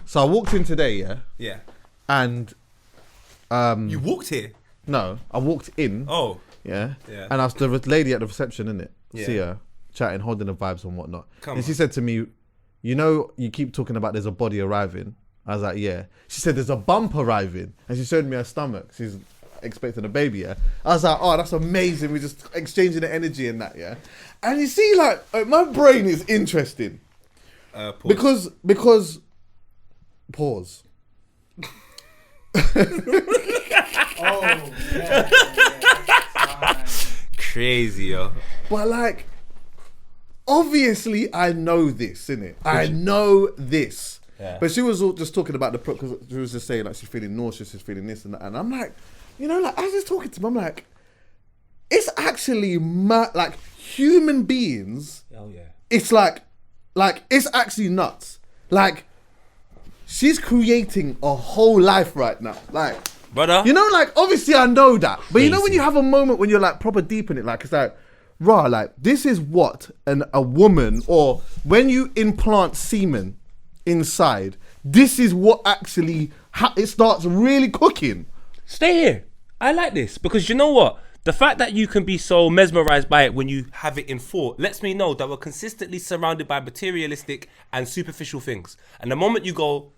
So I walked in today, yeah? Yeah. And... you walked here? No, I walked in. Oh. Yeah? Yeah. And I was the lady at the reception, innit? Yeah. See her, chatting, holding the vibes and whatnot. Come she on. said to me, you know, you keep talking about there's a body arriving. I was like, yeah. She said, there's a bump arriving. And she showed me her stomach. She's expecting a baby, yeah? I was like, oh, that's amazing. We're just exchanging the energy and that, yeah? And you see, like my brain is interesting. Pause. Because pause. Oh, yeah. Crazy, yo. But like, obviously I know this, innit? I know this. Yeah. But she was all just talking about because she was just saying like she's feeling nauseous, she's feeling this and that. And I'm like, you know, like as she's talking to me, I'm like, it's actually like human beings. Oh yeah. It's like it's actually nuts. Like, she's creating a whole life right now. Like, Brother. you know, like, obviously I know that. But you know when Crazy. you have a moment when you're like proper deep in it, like, it's like, rah, like, this is what a woman, or when you implant semen inside, this is what actually, it starts really cooking. Stay here. I like this because you know what? The fact that you can be so mesmerized by it when you have it in thought lets me know that we're consistently surrounded by materialistic and superficial things. And the moment you go,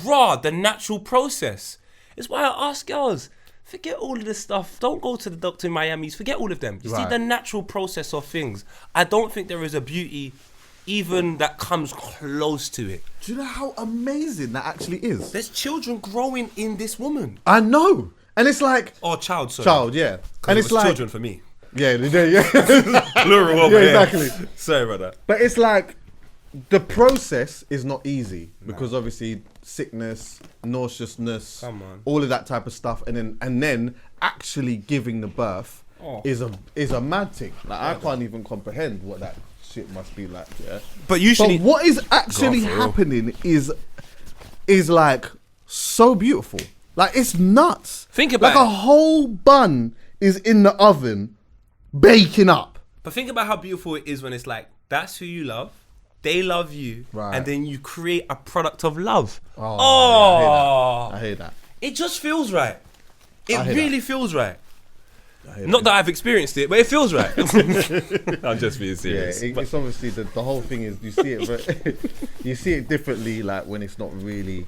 raw, the natural process. It's why I ask girls, forget all of this stuff. Don't go to the doctor in Miami's. Forget all of them. You see Right. the natural process of things. I don't think there is a beauty even that comes close to it. Do you know how amazing that actually is? There's children growing in this woman. I know. And it's like, Or child, sorry. child, yeah. 'Cause And it it's was like, children for me. yeah, yeah. Plural over Yeah, here. exactly. Sorry, brother. But it's like, the process is not easy because obviously sickness, nauseousness, Come on. all of that type of stuff, and then actually giving the birth is a mad thing. Like, I can't even comprehend what that shit must be like. Yeah. But usually, But what is actually Go on, for real. happening is like so beautiful. Like, it's nuts. Think about like it. a whole bun is in the oven baking up. but think about how beautiful it is when it's like, that's who you love, they love you, Right. and then you create a product of love. Oh, I hear that. It just feels right. It I hear really feels right. I hear Not that I've experienced it, but it feels right. I'm just being Yeah, serious. it's obviously the whole thing is you see it, but you see it differently. Like when it's not really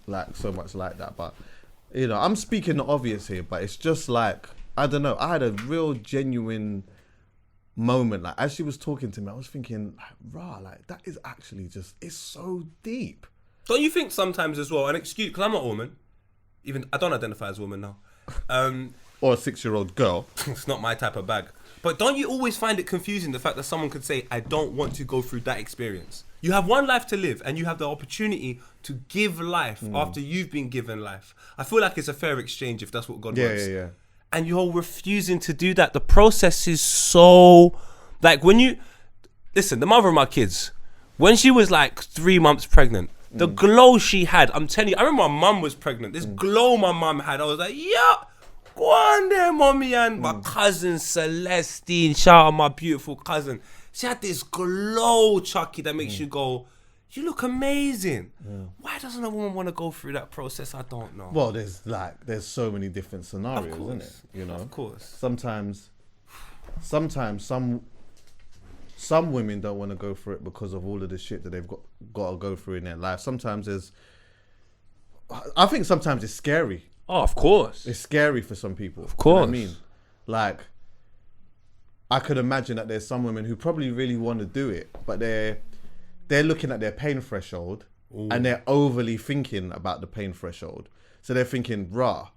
like so much like that. But you know, I'm speaking the obvious here, but it's just like I don't know. I had a real genuine moment. Like as she was talking to me, I was thinking, like, rah, like that is actually just it's so deep. Don't you think sometimes as well, and excuse, because I'm not a woman, even I don't identify as a woman now. Or a 6-year-old girl. It's not my type of bag. But don't you always find it confusing the fact that someone could say, I don't want to go through that experience? You have one life to live and you have the opportunity to give life after you've been given life. I feel like it's a fair exchange if that's what God wants. Yeah. And you're refusing to do that. The process is so... Like when you... Listen, the mother of my kids, when she was like 3 months pregnant, the glow she had, I'm telling you, I remember my mum was pregnant. This glow my mum had, I was like, yeah, go on there, mommy. And my cousin Celestine, shout out my beautiful cousin. She had this glow, Chuckie, that makes you go, you look amazing. Why doesn't a woman want to go through that process? I don't know. Well, there's so many different scenarios, Of course. isn't it? You know, Of course. Sometimes some women don't want to go through it because of all of the shit that they've got to go through in their life. Sometimes I think sometimes it's scary. Oh, of course. It's scary for some people. Of course. I mean, like, I could imagine that there's some women who probably really want to do it, but they're looking at their pain threshold and they're overly thinking about the pain threshold. So they're thinking, rah,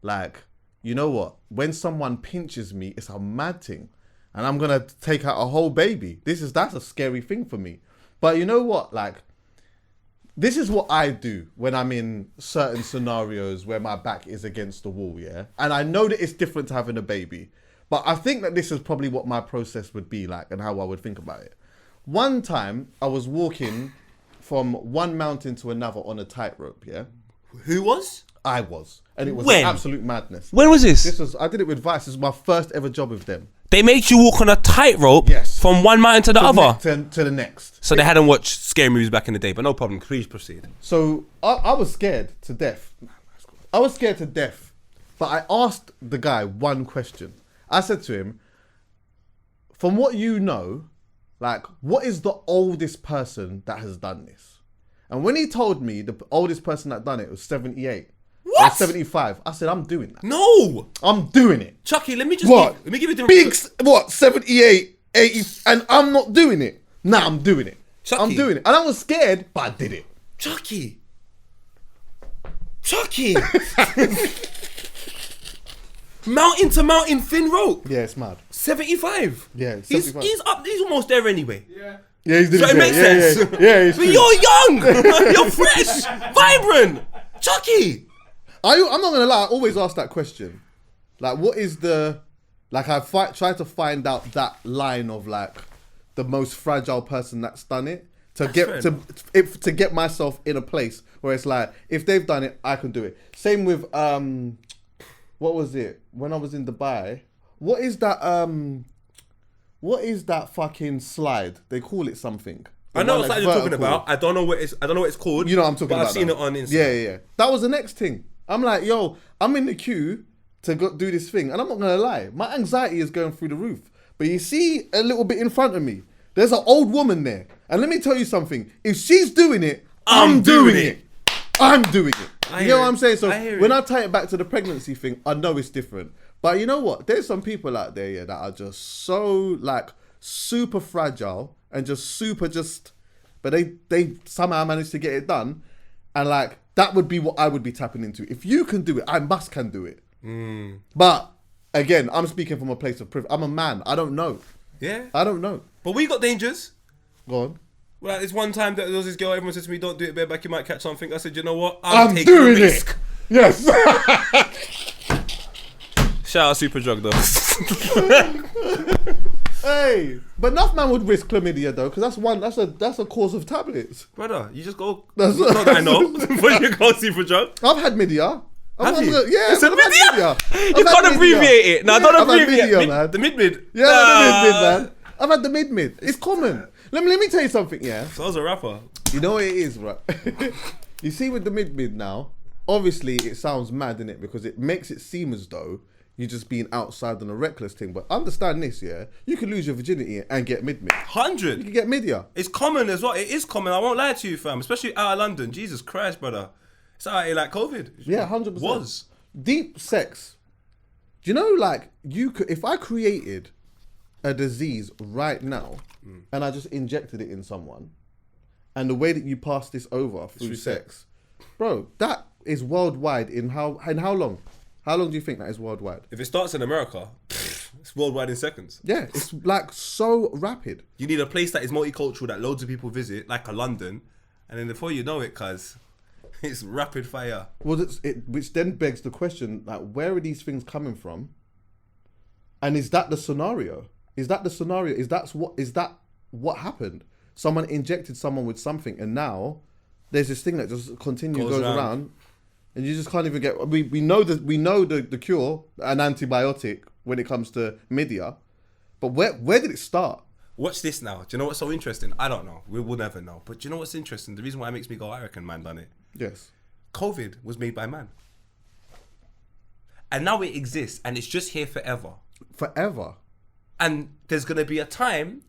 like, you know what? When someone pinches me, it's a mad thing. And I'm going to take out a whole baby. That's a scary thing for me. But you know what? Like, this is what I do when I'm in certain scenarios where my back is against the wall, yeah? And I know that it's different to having a baby. But I think that this is probably what my process would be like and how I would think about it. One time, I was walking from one mountain to another on a tightrope, yeah? Who was? I was. And it was When? absolute madness. When was this? I did it with Vice. This was my first ever job with them. They make you walk on a tightrope Yes. from one mountain to the other. To the next. So they hadn't watched scary movies back in the day, but no problem. Please proceed. So I was scared to death. I was scared to death. But I asked the guy one question. I said to him, from what you know, like, what is the oldest person that has done this? And when he told me the oldest person that done it was 78. What? Or 75. I said, I'm doing that. No. I'm doing it. Chuckie, let me just What? let me give you the Big, 78, 80, and I'm not doing it. Nah, I'm doing it. Chuckie. I'm doing it. And I was scared, but I did it. Chuckie. Mountain to mountain, thin rope. Yeah, it's mad. 75. Yeah, He's 75. he's up. He's almost there anyway. Yeah. Yeah, he's doing So it makes sense. Yeah, he's But true. you're young. You're fresh, vibrant. Chuckie. I'm not gonna lie. I always ask that question. Like, what is the? Like, I try to find out that line of like the most fragile person that's done it to to get myself in a place where it's like, if they've done it, I can do it. Same with what was it when I was in Dubai? What is that? What is that fucking slide? They call it something. I know The what one slide you're talking vertical. about. I don't know what it's called. You know what I'm talking but about. I've seen now. it on Instagram. Yeah. That was the next thing. I'm like, yo, I'm in the queue to go do this thing, and I'm not gonna lie, my anxiety is going through the roof. But you see, a little bit in front of me, there's an old woman there, and let me tell you something. If she's doing it, I'm doing it. I'm doing it. You know what I'm saying? So when I tie it back to the pregnancy thing, I know it's different. But you know what? There's some people out there, yeah, that are just so like super fragile and but they somehow manage to get it done, and like that would be what I would be tapping into. If you can do it, I can do it. But again, I'm speaking from a place of privilege. I'm a man. I don't know. Yeah. I don't know. But we got dangers. Go on. Well, like, this one time that there was this girl, everyone said to me, don't do it bareback, you might catch something. I said, you know what? I'm taking doing the risk. it. Yes. Shout out Super Drug though. Hey, but enough man would risk chlamydia though, because that's a cause of tablets. Brother, you just go. That's- Not that I know. But you go Super Drug. I've had media. Have you? Yeah, It's a I've had media? You I've had can't abbreviate it. No, don't I've had abbreviate media, it. man. The mid-mid. Yeah, the mid-mid, man. I've had the mid-mid. It's common. Let me tell you something, yeah. So I was a rapper. You know what it is, right? You see with the mid-mid now, obviously it sounds mad, innit? Because it makes it seem as though you're just being outside on a reckless thing. But understand this, yeah? You can lose your virginity and get mid-mid. 100. You can get media. It's common as well. It is common. I won't lie to you, fam. Especially out of London. Jesus Christ, brother. It's out here like COVID. Yeah, 100%. Was. Deep sex. Do you know, like, you could, if I created a disease right now and I just injected it in someone, and the way that you pass this over through sex, bro, that is worldwide in how long? How long do you think that is worldwide? If it starts in America, it's worldwide in seconds. Yeah, it's like so rapid. You need a place that is multicultural that loads of people visit, like a London, and then before you know it, cuz it's rapid fire. Well, which then begs the question, like, where are these things coming from? And is that the scenario? Is that what happened? Someone injected someone with something, and now there's this thing that just goes around, and you just can't even get. We know the cure, an antibiotic when it comes to media, but where did it start? Watch this now. Do you know what's so interesting? I don't know. We will never know. But do you know what's interesting? The reason why it makes me go, I reckon man done it. Yes. COVID was made by man. And now it exists, and it's just here forever. Forever. And there's going to be a time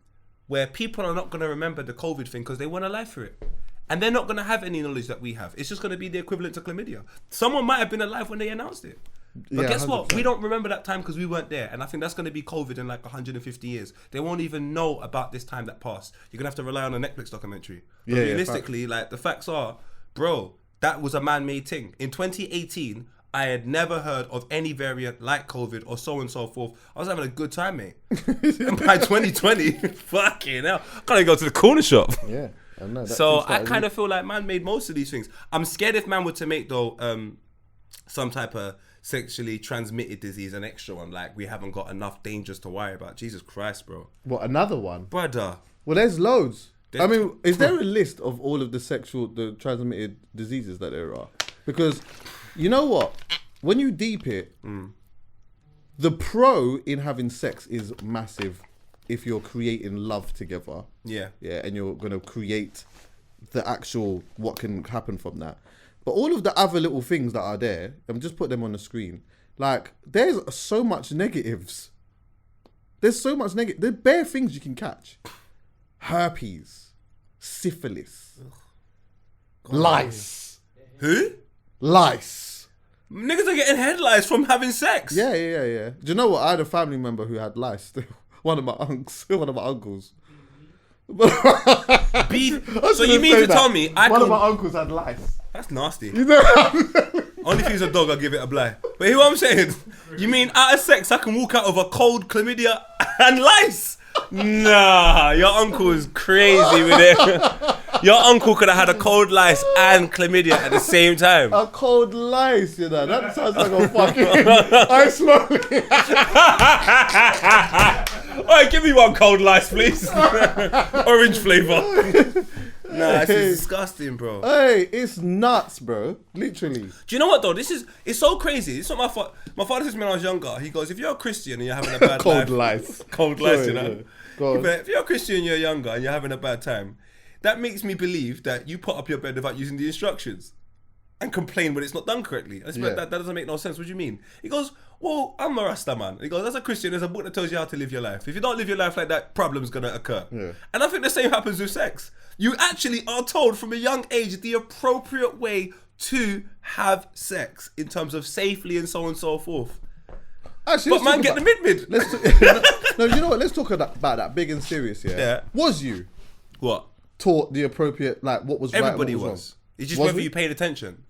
where people are not going to remember the COVID thing because they weren't alive for it. And they're not going to have any knowledge that we have. It's just going to be the equivalent to chlamydia. Someone might have been alive when they announced it. But Yeah, guess what? 100%. We don't remember that time because we weren't there. And I think that's going to be COVID in like 150 years. They won't even know about this time that passed. You're going to have to rely on a Netflix documentary. But Yeah, realistically, like the facts are, bro, that was a man-made thing. In 2018, I had never heard of any variant like COVID or so on and so forth. I was having a good time, mate. And by 2020, fucking hell, I can't even go to the corner shop. Yeah. I know. So I kind of feel like man made most of these things. I'm scared if man were to make though some type of sexually transmitted disease an extra one, like we haven't got enough dangers to worry about. Jesus Christ, bro. What, another one? Brother. Well, there's loads. I mean, is there a list of all of the transmitted diseases that there are? Because you know what? When you deep it, The pro in having sex is massive if you're creating love together. Yeah. Yeah, and you're going to create the actual what can happen from that. But all of the other little things that are there, and just put them on the screen. Like, there's so much negatives. There's so much negative. There's bare things you can catch. Herpes, syphilis, lice. Who? Lice. Niggas are getting head lice from having sex. Yeah. Do you know what? I had a family member who had lice. One of my uncles. Beef. So you mean to tell me one of my uncles had lice? That's nasty. You know? Only if he's a dog, I'll give it a bly. But hear what I'm saying? You mean out of sex, I can walk out of a cold chlamydia and lice? Nah, your uncle is crazy with it. Your uncle could have had a cold lice and chlamydia at the same time. A cold lice, you know. That sounds like a fucking ice slowly. Alright, give me one cold lice, please. Orange flavour. Nah, this is disgusting, bro. Hey, it's nuts, bro. Literally. Do you know what though? It's so crazy. It's not my fault. My father says to me when I was younger, he goes, if you're a Christian and you're having a bad cold life, lice. Cold lice, Sorry, you know. yeah. Go on. But if you're a Christian and you're younger and you're having a bad time, that makes me believe that you put up your bed without using the instructions and complain when it's not done correctly. That doesn't make no sense. What do you mean? He goes, well, I'm a Rasta man. He goes, as a Christian, there's a book that tells you how to live your life. If you don't live your life like that, problem's gonna occur. Yeah. And I think the same happens with sex. You actually are told from a young age the appropriate way to have sex in terms of safely and so on and so forth. Actually, But man, get the mid-mid. No, you know what? Let's talk about that big and serious, yeah? Was you What? taught the appropriate, like, what was Everybody right and what was. was wrong? It's just Was whether we? you paid attention.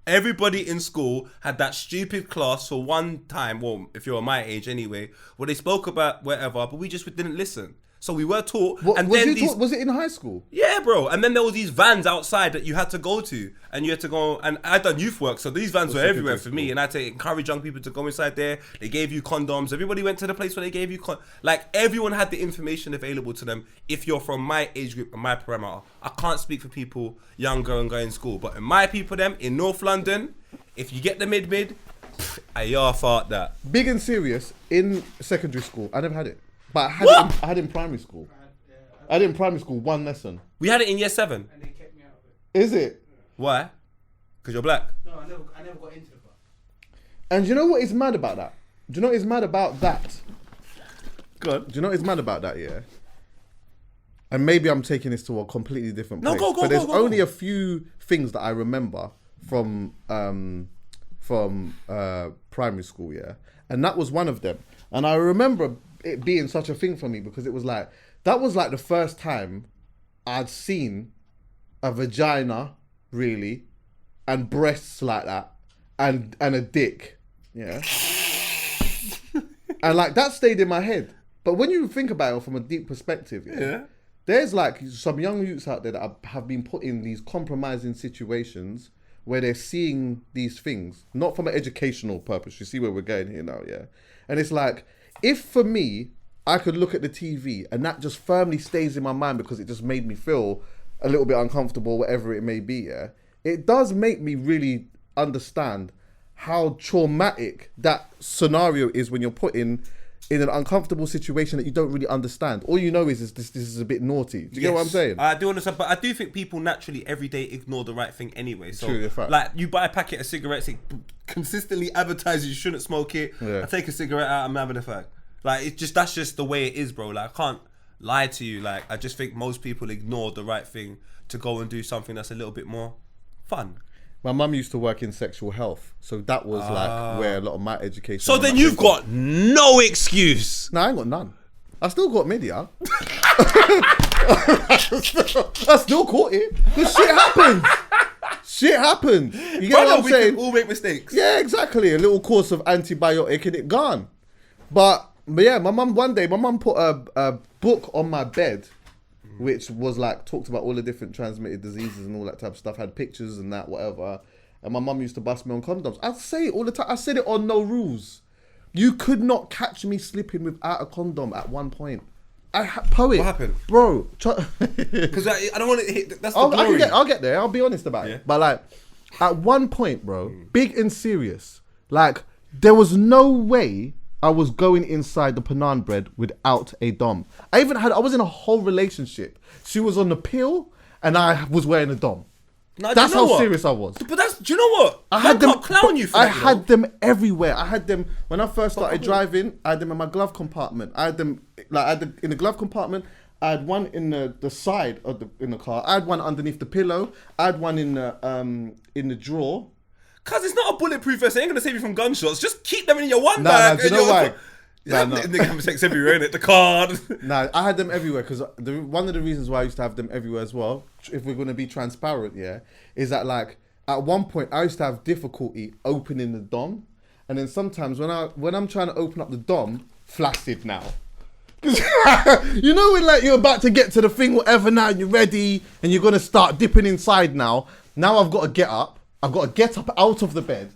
Everybody in school had that stupid class for one time, well, if you're my age anyway, where they spoke about whatever, but we just didn't listen. So we were taught, and was, then you these, taught, was it in high school? yeah, bro, and then there was these vans outside that you had to go to, and you had to go, and I'd done youth work, so these vans were everywhere for me, and I had to encourage young people to go inside there. They gave you condoms. Everybody went to the place where they gave you like everyone had the information available to them. If you're from my age group and my parameter, I can't speak for people younger and going to school, but in my people, them in North London, if you get the mid, I yaw fart that. Big and serious in secondary school. I never had it, but I had it in primary school. I had it in primary school, one lesson. We had it in year 7. And they kept me out of it. Is it? Why? Because you're black. No, I never got into the part. And you know what is mad about that? Do you know what is mad about that? Good. Do you know what is mad about that, yeah? And maybe I'm taking this to a completely different place. No, go, but there's go. only a few things that I remember from primary school, yeah? And that was one of them. And I remember it being such a thing for me because it was like, that was like the first time I'd seen a vagina, really, and breasts like that, and a dick, yeah? And like, that stayed in my head. But when you think about it from a deep perspective, yeah. There's like some young youths out there that have been put in these compromising situations where they're seeing these things, not from an educational purpose. You see where we're going here now, yeah? And it's like, if for me, I could look at the TV and that just firmly stays in my mind because it just made me feel a little bit uncomfortable, whatever it may be, yeah? It does make me really understand how traumatic that scenario is when you're put in an uncomfortable situation that you don't really understand. All you know is this is a bit naughty. Do you get what I'm saying? I do understand, but I do think people naturally every day ignore the right thing anyway. So, True, fact. like, you buy a packet of cigarettes, it consistently advertises you shouldn't smoke it. Yeah. I take a cigarette out, I'm having a fag. Like, that's just the way it is, bro. Like, I can't lie to you. Like, I just think most people ignore the right thing to go and do something that's a little bit more fun. My mum used to work in sexual health, so that was like where a lot of my education. So then you've got no excuse. No, I ain't got none. I still got media. I still caught it. Because shit happens. Shit happens. You get what I'm we saying? can all make mistakes. Yeah, exactly. A little course of antibiotic and it gone. But yeah, my mum put a book on my bed, which was like, talked about all the different transmitted diseases and all that type of stuff, had pictures and that, whatever. And my mum used to bust me on condoms. I say it all the time. I said it on No Rules. You could not catch me slipping without a condom at one point. Poet. What happened? Bro. Because I don't want to hit, that's the glory. I'll get there. I'll be honest about it. But like, at one point, bro, big and serious, like, there was no way I was going inside the Panaan bread without a dom. I was in a whole relationship. She was on the pill and I was wearing a dom. No, That's do you know how what? serious I was. But do you know what? I had them. Can't clown you for I that, you know? had them everywhere. I had them when I first started driving. I had them in my glove compartment. I had them in the glove compartment. I had one in the side of in the car. I had one underneath the pillow. I had one in the drawer. Cause it's not a bulletproof vest. It ain't gonna save you from gunshots. Just keep them in your one Nah, bag. do you know why? Nigga have sex everywhere, innit? The card. Nah, I had them everywhere because one of the reasons why I used to have them everywhere as well, if we're going to be transparent, yeah, is that like at one point I used to have difficulty opening the dom, and then sometimes when I'm trying to open up the dom, flaccid now. You know when like you're about to get to the thing, whatever, now you're ready and you're going to start dipping inside now. Now I've got to get up. I've got to get up out of the bed.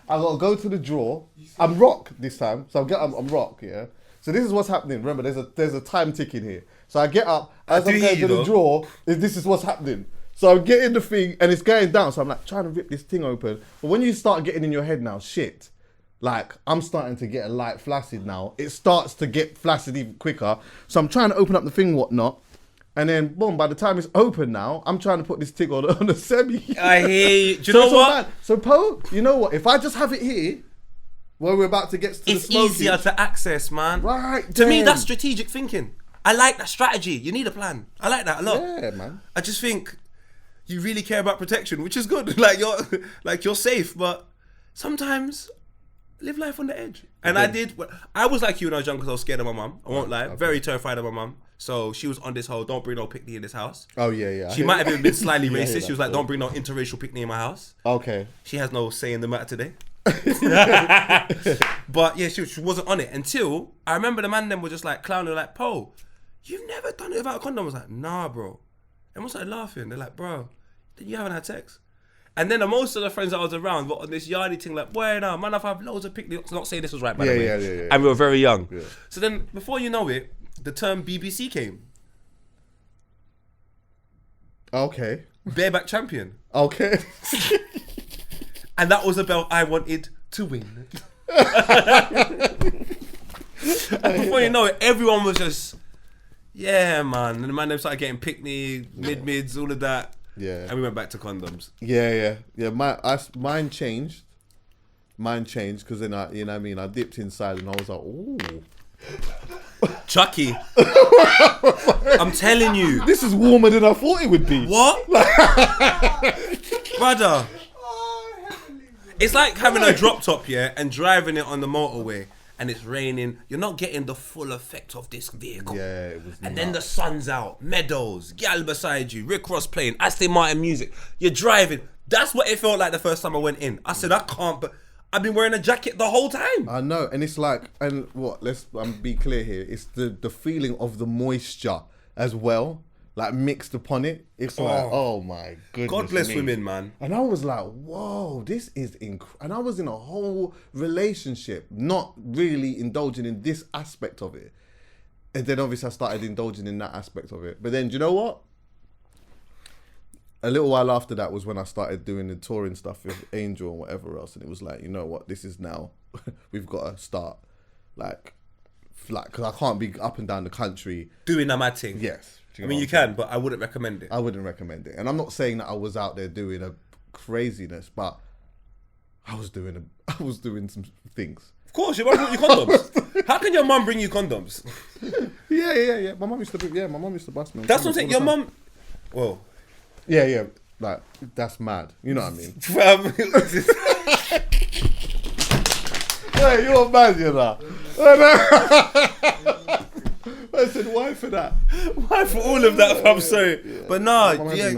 I've got to go to the drawer. I'm rock this time. So I'm rock, yeah. So this is what's happening. Remember, there's a time ticking here. So I get up, as I'm going to the drawer, this is what's happening. So I'm getting the thing and it's going down. So I'm like trying to rip this thing open. But when you start getting in your head now, shit, like I'm starting to get a light flaccid now. It starts to get flaccid even quicker. So I'm trying to open up the thing, whatnot. And then, boom, by the time it's open now, I'm trying to put this thing on the semi. I hear you. Do you know what? So, Poe, you know what? If I just have it here, where we're about to get to the smoking. It's easier to access, man. Right. To me, that's strategic thinking. I like that strategy. You need a plan. I like that a lot. Yeah, man. I just think you really care about protection, which is good. You're safe, but sometimes live life on the edge. And I was like you when I was young because I was scared of my mum. I won't lie. Okay. Very terrified of my mum. So she was on this whole, don't bring no picnic in this house. Oh, yeah. She might have even been slightly racist. She was like, don't bring no interracial picnic in my house. Okay. She has no say in the matter today. But yeah, she wasn't on it until I remember the man then were just like clowning, like, Poe, you've never done it without a condom. I was like, nah, bro. Everyone started laughing. They're like, bro, then you haven't had sex. And then most of the friends that I was around were on this yardy thing, like, boy, now, man, I've had loads of picnics. Not saying this was right, by the way. Yeah. And we were very young. Yeah. So then, before you know it, the term BBC came. Okay. Bareback champion. Okay. And that was a belt I wanted to win. And before you know it, everyone was just, yeah, man. And the man them started getting picnic, mids, all of that. Yeah. And we went back to condoms. Yeah. Mine changed. Because then I dipped inside and I was like, ooh. Chuckie. I'm telling you. This is warmer than I thought it would be. What? Brother. It's like having a drop top, yeah, and driving it on the motorway and it's raining. You're not getting the full effect of this vehicle. Yeah, it was. And then the sun's out, meadows, gal beside you, Rick Ross playing, Aston Martin music. You're driving. That's what it felt like the first time I went in. I said, I can't, but I've been wearing a jacket the whole time. I know, and it's like, and what? Let's be clear here. It's the feeling of the moisture as well, like mixed upon it. It's like, oh my goodness. God bless women, man. And I was like, whoa, this is incredible. And I was in a whole relationship, not really indulging in this aspect of it. And then obviously I started indulging in that aspect of it. But then, do you know what? A little while after that was when I started doing the touring stuff with Angel and whatever else. And it was like, you know what? This is now, we've got to start, like, because I can't be up and down the country. Doing a mad thing. Yes. I mean, you can, but I wouldn't recommend it. I wouldn't recommend it. And I'm not saying that I was out there doing a craziness, but I was doing some things. Of course, your mum brought you condoms. How can your mum bring you condoms? Yeah. My mum used to bust me. That's what I'm saying. Your mum, well. Yeah. Like, that's mad. You know what I mean? Hey, you're mad, you know. I said, why for that? Why for all of that? I'm sorry. Yeah. But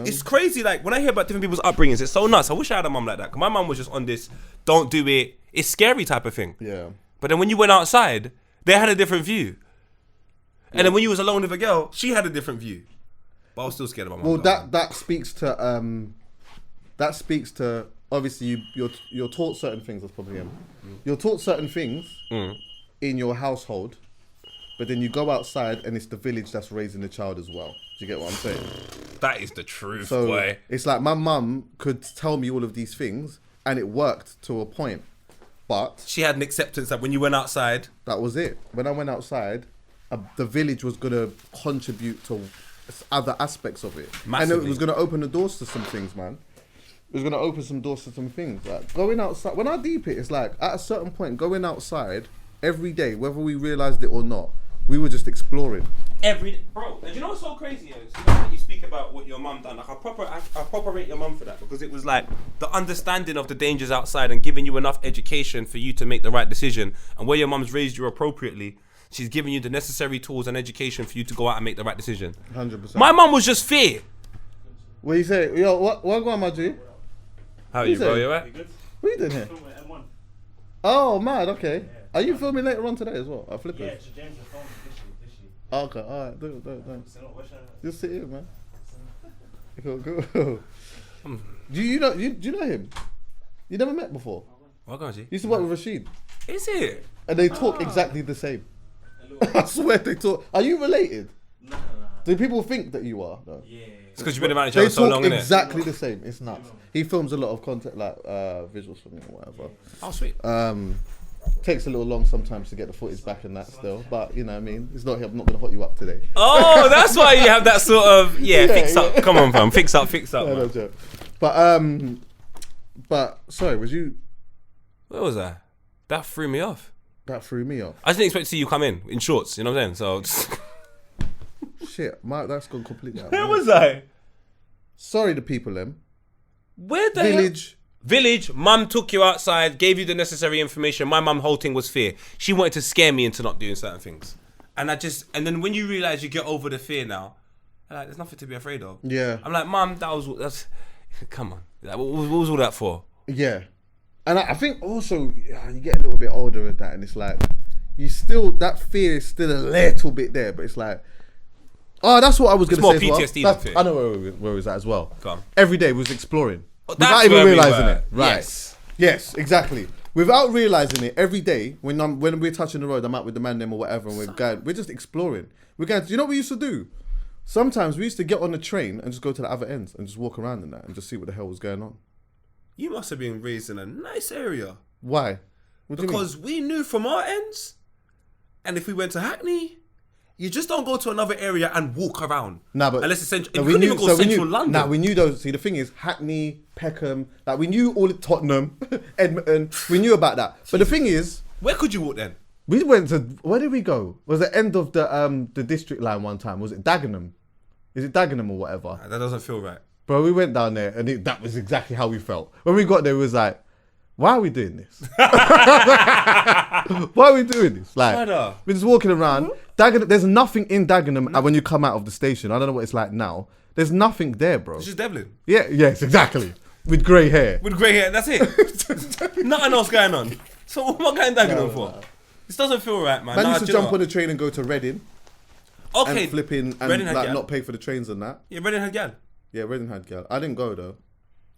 it's crazy. Like, when I hear about different people's upbringings, it's so nuts. I wish I had a mum like that. Because my mum was just on this, don't do it. It's scary type of thing. Yeah. But then when you went outside, they had a different view. And then when you was alone with a girl, she had a different view. But I was still scared of my mum. Well, that speaks to obviously you're taught certain things. That's probably him. You're taught certain things in your household, but then you go outside and it's the village that's raising the child as well. Do you get what I'm saying? That is the truth, so boy. It's like my mum could tell me all of these things and it worked to a point. But She had an acceptance that when you went outside, that was it. When I went outside, the village was going to contribute to other aspects of it. Massively. And it was going to open the doors to some things, man. It was going to open some doors to some things. Like going outside, when I deep it, it's like at a certain point, going outside every day, whether we realised it or not, we were just exploring. Bro, and you know what's so crazy is, you know that you speak about what your mum done. Like I proper rate your mum for that, because it was like the understanding of the dangers outside and giving you enough education for you to make the right decision. And where your mum's raised you appropriately, she's giving you the necessary tools and education for you to go out and make the right decision. 100%. My mum was just fear. What you say? Yo, what going on, G? How are you, bro? You alright? What are you doing here? Oh, mad. Okay. Are you filming later on today as well? I'll flip it. Yeah, James is filming this year. Oh, okay, alright, do it. Just sit here, man. Cool. Do you know him? You never met before? Welcome, G. You used to work with Rashid. Is it? And they talk exactly the same. I swear they talk. Are you related? No. Do people think that you are? No. Yeah. It's because you've been around each They other so talk long, innit? exactly the same. It's nuts. He films a lot of content, like visuals for me or whatever. Oh, sweet. Takes a little long sometimes to get the footage back and that still, but you know what I mean. It's not. I'm not gonna hot you up today. Oh, that's why you have that sort of fix up. Come on, fam, fix up. No joke. But sorry, was you? Where was I? That threw me off. That threw me off. I didn't expect to see you come in shorts. You know what I'm saying? So Shit, that's gone completely out. where was I? Sorry, the people, them. Where the Village, mum took you outside, gave you the necessary information. My mum whole thing was fear. She wanted to scare me into not doing certain things. And then when you realise you get over the fear now, like, there's nothing to be afraid of. Yeah. I'm like, mum, come on. Like, what was all that for? Yeah. And I think also, you get a little bit older with that, and it's like, that fear is still a little bit there, but it's like, oh, that's what I was going to say. It's more PTSD than fear. I know where we was at as well. Go on. Every day we was exploring. That's without even where we realising were. it. Right. Yes, exactly. Without realising it, every day when we're touching the road, I'm out with the man them or whatever, and we're just exploring. We're going to, you know what we used to do? Sometimes we used to get on the train and just go to the other ends and just walk around in that and just see what the hell was going on. You must have been raised in a nice area. Why? What do you mean? Because we knew from our ends, and if we went to Hackney, you just don't go to another area and walk around. Nah, but unless it's central. no, You couldn't even go central London. Nah, we knew those. See, the thing is, Hackney, Peckham, like we knew all of Tottenham, Edmonton. We knew about that. But the thing is, where could you walk then? we went to. Where did we go? Was the end of the district line one time? Was it Dagenham? Is it Dagenham or whatever? That doesn't feel right. Bro, we went down there and that was exactly how we felt. When we got there, it was like, why are we doing this? Why are we doing this? Like, Brother. we're just walking around. Dagenham, there's nothing in Dagenham when you come out of the station. I don't know what it's like now. There's nothing there, bro. It's just Devlin. Yeah, yes, exactly. With grey hair. With grey hair, that's it. Nothing else going on. So what am I going Dagenham for? This doesn't feel right, man. Man used to jump on the train and go to Reading. Okay. And flipping and Reading had like gal. not pay for the trains and that. Yeah, Reading had gal. Yeah, Reading had gal. I didn't go though.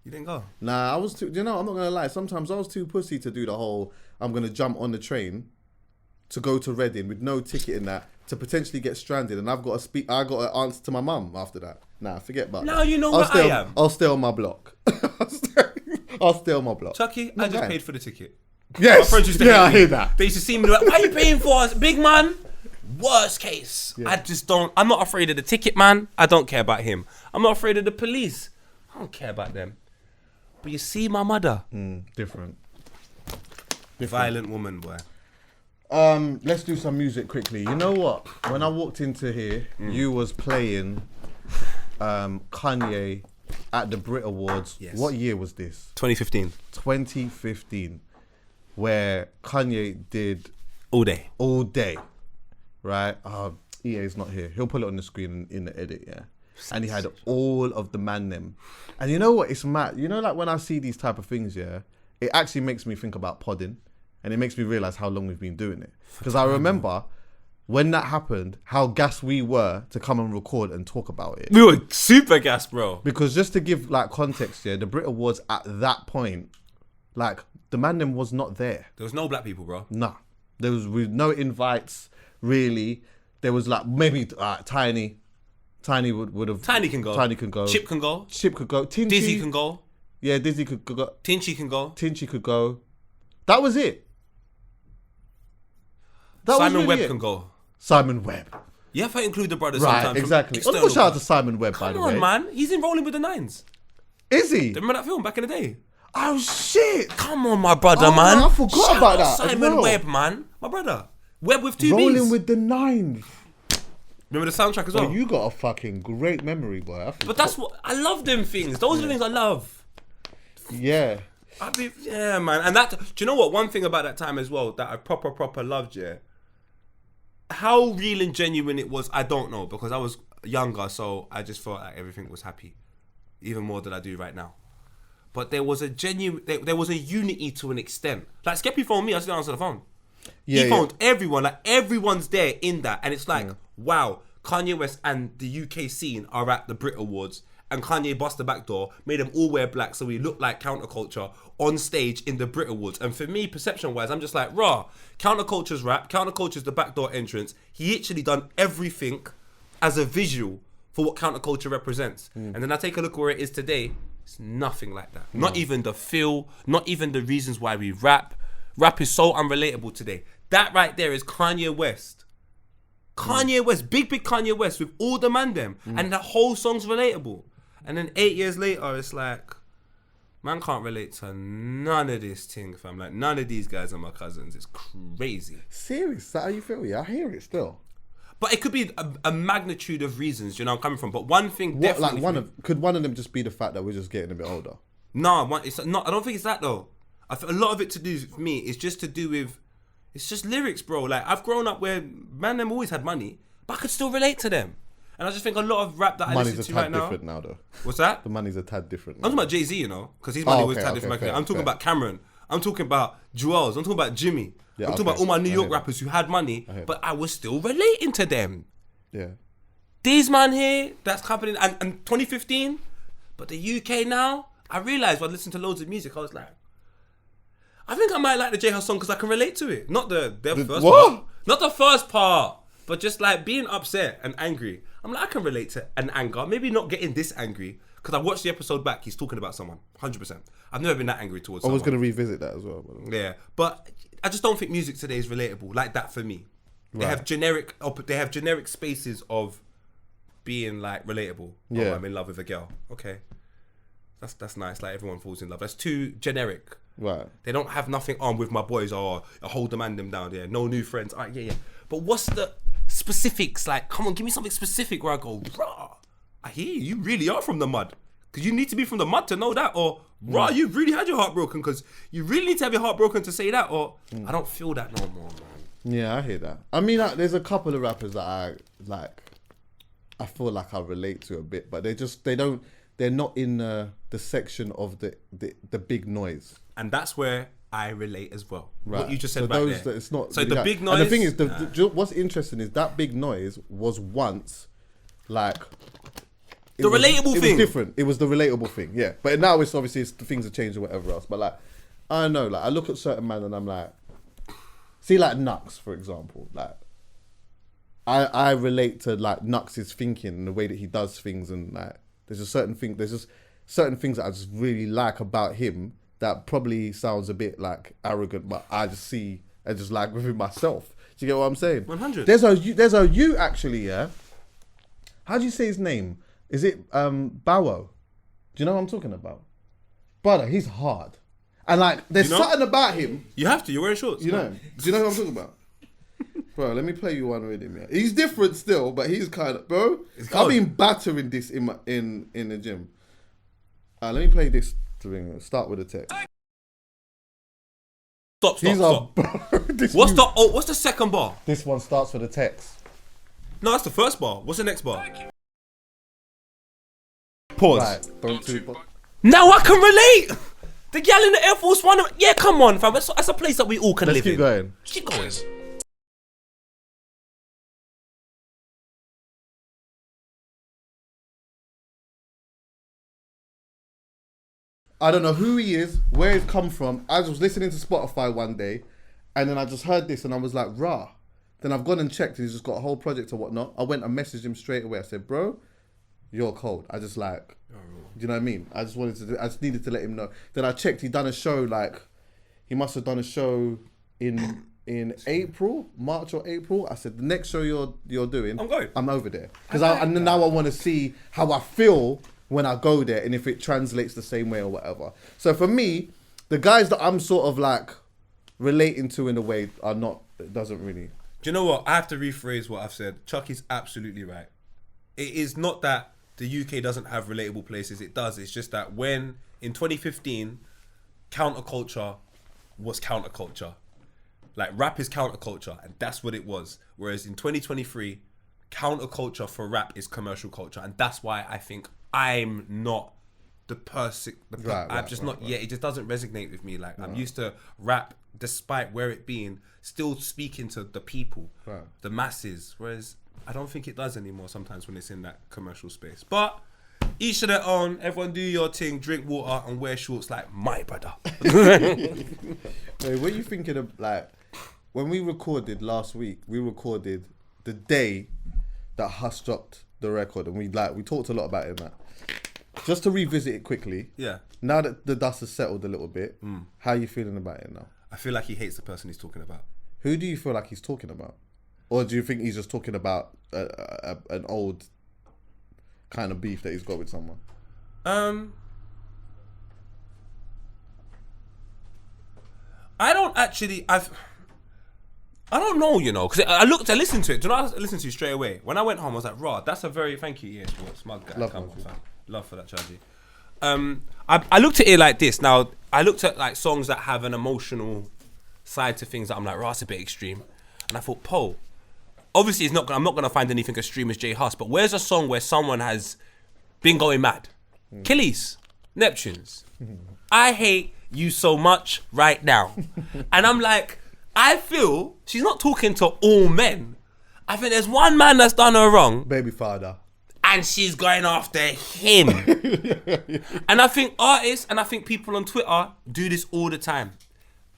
You didn't go? Nah, I was too, I'm not gonna lie, sometimes I was too pussy to do the whole, I'm gonna jump on the train to go to Reading with no ticket in that, to potentially get stranded, and I got to answer to my mum after that. Nah, forget about that. Now you know what I am. I'll stay on my block. I'll stay on my block. Chuckie, I just paid for the ticket. Yes, My friends used to yeah, I hate me. hear that. They used to see me like, why are you paying for us? Big man. Worst case. Yeah. I'm not afraid of the ticket man. I don't care about him. I'm not afraid of the police. I don't care about them. But you see my mother. Different. Violent woman, boy. Let's do some music quickly. You know what? When I walked into here, you was playing Kanye at the Brit Awards. Yes. What year was this? 2015. 2015, where Kanye did All day. All Day, right? EA's not here. He'll put it on the screen in the edit, yeah. And he had all of the man them. And you know what? It's mad. You know, like when I see these type of things, yeah, it actually makes me think about podding, and it makes me realise how long we've been doing it. Because I remember when that happened, how gassed we were to come and record and talk about it. We were super gas, bro. Because just to give like context, yeah, the Brit Awards at that point, like the man them was not there. There was no black people, bro. Nah, there was with no invites really. There was like maybe Tiny would have. Tiny can go. Tiny can go. Chip can go. Chip could go. Tinchy, Dizzy can go. Yeah, Dizzy could go. Tinchy can go. Tinchy could go. That was it. Simon Webb it. can go. Simon Webb. You have to include the brothers Right, sometimes. exactly. Oh, shout out to Simon Webb, by the way. Come on, man. He's in Rolling with the Nines. Is he? Remember that film back in the day? Oh, shit. Come on, my brother, Oh, man. I forgot Shout about out that as Simon well. Webb, man. My brother. Webb with 2 B's. Rolling with the Nines. Remember the soundtrack as well? Well, you got a fucking great memory, boy. But that's what... I love them things. Those are the things I love. Yeah. Yeah, man. And that... Do you know what? One thing about that time as well that I proper loved, yeah? How real and genuine it was, I don't know. Because I was younger, so I just thought like everything was happy. Even more than I do right now. But there was a genuine... There was a unity to an extent. Like, Skeppy phoned me, I still answer the phone. Yeah, He phoned everyone. Like, everyone's there in that. And it's like, Yeah. wow, Kanye West and the UK scene are at the Brit Awards. And Kanye bust the back door, made them all wear black so we look like counterculture on stage in the Brit Awards. And for me, perception-wise, I'm just like, raw. Counterculture's rap. Counterculture's the backdoor entrance. He literally done everything as a visual for what counterculture represents. And then I take a look where it is today. It's nothing like that. Not even the feel, not even the reasons why we rap. Rap is so unrelatable today. That right there is Kanye West. Kanye West, big Kanye West with all the man them. And that whole song's relatable. And then 8 years later, it's like, man can't relate to none of this thing, fam. Like, none of these guys are my cousins. It's crazy. Serious? Is that how you feel? Yeah, I hear it still. But it could be a magnitude of reasons, you know, I'm coming from. But one thing What, definitely... like could one of them just be the fact that we're just getting a bit older? No, it's not. I don't think it's that though. A lot of it to do with me is just to do with, it's just lyrics, bro. Like I've grown up where man them always had money, but I could still relate to them. And I just think a lot of rap that I Money's listen a to tad right now. different now, though. What's that? The money's a tad different. I'm talking about Jay-Z, you know, because his money was tad different back then. I'm talking about Cameron. I'm talking about Jhus. I'm talking about Jimmy. Yeah, I'm talking about all my New York that. rappers who had money, hear but I was still relating to them. Yeah. These man here, that's happening, and 2015, but the UK now, I realised when I listened to loads of music, I was like, I think I might like the J Hus song because I can relate to it. Not the first what? part. Not the first part, but just like being upset and angry. I'm like, I can relate to an anger. Maybe not getting this angry, because I watched the episode back, he's talking about someone, 100%. I've never been that angry towards someone. I was going to revisit that as well. Yeah, but I just don't think music today is relatable like that for me. They have generic spaces of being like relatable. Yeah. Oh, I'm in love with a girl. Okay. That's nice. Like everyone falls in love. That's too generic. Right. They don't have nothing on with my boys or I hold the man them down there. No new friends. All right, yeah. But what's the specifics? Like, come on, give me something specific where I go, rah, I hear you. You really are from the mud. Because you need to be from the mud to know that. Or, rah, you've really had your heart broken. Because you really need to have your heart broken to say that. Or, I don't feel that no more, man. Yeah, I hear that. I mean, like, there's a couple of rappers that I like. I feel like I relate to a bit, but they're not in the section of the big noise. And that's where I relate as well. Right. What you just said so back those, there. It's not So really the that. big noise. And the thing is, what's interesting is that big noise was once like The relatable It thing. was different. It was the relatable thing. Yeah, but now it's obviously the things have changed or whatever else. But like, I don't know. Like, I look at certain man and I'm like, see, like Nux, for example. Like, I relate to like Nux's thinking and the way that he does things, and like, there's just certain things that I just really like about him that probably sounds a bit like arrogant, but I just like within myself. Do you get what I'm saying? 100. There's a you actually, yeah. How do you say his name? Is it Bowo? Do you know what I'm talking about? Brother, he's hard. And like, there's something about him. You have to. You're wearing shorts. You know? Do you know what I'm talking about? Bro, let me play you one with him. Yeah. He's different still, but he's kind of, bro. I've been battering this in the gym. Let me play this. Start with the text. Stop. What's the second bar? This one starts with the text. No, that's the first bar. What's the next bar? Pause. Right. Don't do. Now I can relate. The gal in the Air Force One. Yeah, come on, fam. That's a place that we all can Let's live keep in. going. Keep going. I don't know who he is, where he's come from. I was listening to Spotify one day, and then I just heard this, and I was like, rah. Then I've gone and checked, and he's just got a whole project or whatnot. I went and messaged him straight away. I said, bro, you're cold. I just like, do you know what I mean? I just needed to let him know. Then I checked, he'd done a show, like, he must have done a show in March or April. I said, the next show you're doing, I'm going. I'm over there. Because now I want to see how I feel when I go there and if it translates the same way or whatever. So for me, the guys that I'm sort of like relating to in a way are not, it doesn't really. Do you know what? I have to rephrase what I've said. Chuckie's absolutely right. It is not that the UK doesn't have relatable places. It does. It's just that when, in 2015, counterculture was counterculture. Like, rap is counterculture, and that's what it was. Whereas in 2023, counterculture for rap is commercial culture, and that's why I think I'm not the person. I'm just not yet. It just doesn't resonate with me. Like, I'm used to rap, despite where it being, still speaking to the people, the masses. Whereas I don't think it does anymore sometimes when it's in that commercial space. But each to their own. Everyone do your thing. Drink water and wear shorts like my brother. Wait, what are you thinking of? Like, when we recorded last week, we recorded the day that Hus dropped the record, and we talked a lot about it. That just to revisit it quickly. Yeah. Now that the dust has settled a little bit, how are you feeling about it now? I feel like he hates the person he's talking about. Who do you feel like he's talking about? Or do you think he's just talking about an old kind of beef that he's got with someone? I don't know, you know, because I listened to it. Do you know what I listened to straight away? When I went home, I was like, "Raw, that's a very thank you, yes, you're a smart guy. Love, come on, fam. Love for that, Chuckie." I looked at it like this. Now, I looked at like songs that have an emotional side to things that I'm like, "Raw, it's a bit extreme," and I thought, "Poe, obviously, I'm not gonna find anything as extreme as J Hus, but where's a song where someone has been going mad? Killies, Neptunes, I hate you so much right now," and I'm like, I feel she's not talking to all men. I think there's one man that's done her wrong, Baby father, and she's going after him. And I think artists and I think people on Twitter do this all the time.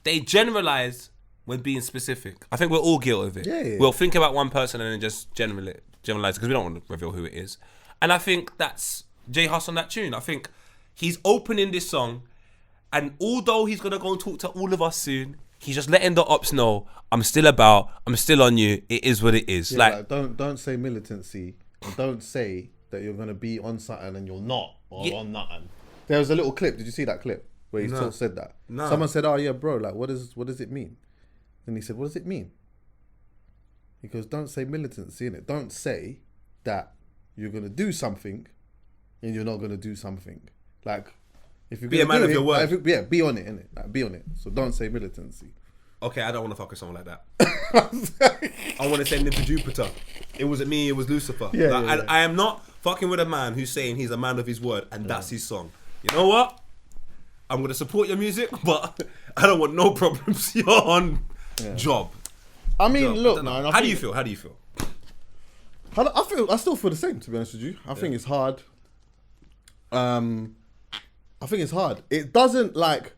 They generalize when being specific. I think we're all guilty of it. Yeah. We'll think about one person and then just generalize because we don't want to reveal who it is. And I think that's J Hus on that tune. I think he's opening this song, and although he's gonna go and talk to all of us soon, he's just letting the ops know, I'm still on you. It is what it is. yeah, like don't say militancy, and don't say that you're gonna be on something and you're not, or on nothing. There was a little clip. Did you see that clip where he sort of said that? No. Someone said, "Oh yeah, bro, like what does it mean?" And he said, "What does it mean?" He goes, "Don't say militancy in it. Don't say that you're gonna do something and you're not gonna do something. Like, if you're Be a man of your word. Like, be on it, innit? Like, be on it. So don't say militancy." Okay, I don't want to fuck with someone like that. I want to send him to Jupiter. It wasn't me, it was Lucifer. Yeah, Like, yeah. I am not fucking with a man who's saying he's a man of his word and that's his song. You know what? I'm going to support your music, but I don't want no problems. You're on job. I mean, Job. look, I don't know. man. How do you feel? How do you feel? I still feel the same, to be honest with you. I think it's hard. I think it's hard. It doesn't like.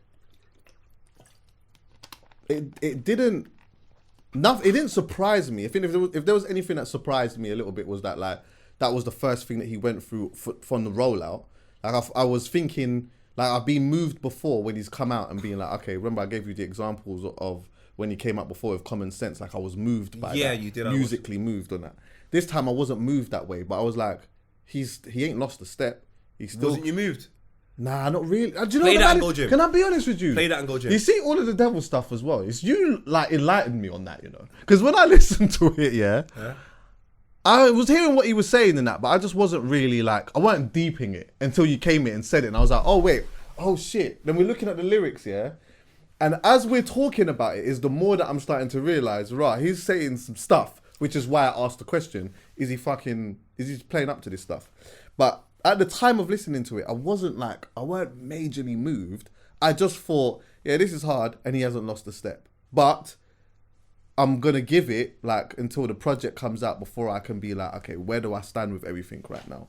It didn't surprise me. I think if there was anything that surprised me a little bit was that like that was the first thing that he went through from the rollout. Like I was thinking, like I've been moved before when he's come out and being like, okay, remember I gave you the examples of when he came out before with Common Sense. Like I was moved by that. You did. Musically moved on that. This time I wasn't moved that way, but I was like, he ain't lost a step. He's still. Wasn't you moved? Nah, not really. Do you know Play what that about and it? go gym. Can I be honest with you? Play that and go gym. You see all of the devil stuff as well. It's you like enlightened me on that, you know. Because when I listened to it, yeah, I was hearing what he was saying in that, but I just wasn't really like, I weren't deeping it until you came in and said it, and I was like, oh wait, oh shit. Then we're looking at the lyrics, yeah, and as we're talking about it, is the more that I'm starting to realize, right, he's saying some stuff, which is why I asked the question: is he playing up to this stuff? But at the time of listening to it, I weren't majorly moved. I just thought, yeah, this is hard, and he hasn't lost a step. But I'm gonna give it like until the project comes out before I can be like, okay, where do I stand with everything right now?